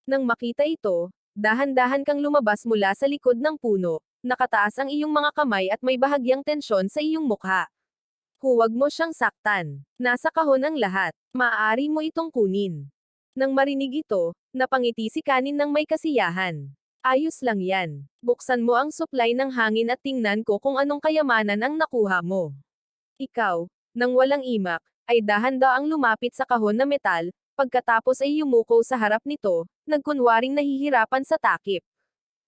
Nang makita ito, dahan-dahan kang lumabas mula sa likod ng puno, nakataas ang iyong mga kamay at may bahagyang tensyon sa iyong mukha. Huwag mo siyang saktan. Nasa kahon ang lahat. Maaari mo itong kunin. Nang marinig ito, napangiti si Kanin ng may kasiyahan. Ayos lang yan. Buksan mo ang supply ng hangin at tingnan ko kung anong kayamanan ang nakuha mo. Ikaw, nang walang imak, ay dahan-daang lumapit sa kahon na metal, pagkatapos ay yumuko sa harap nito, nagkunwaring nahihirapan sa takip.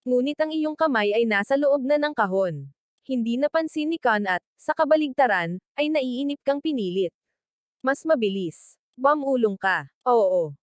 Ngunit ang iyong kamay ay nasa loob na ng kahon. Hindi napansin ni Khan at, sa kabaligtaran, ay naiinip kang pinilit. Mas mabilis. Bamulong ka. Oo.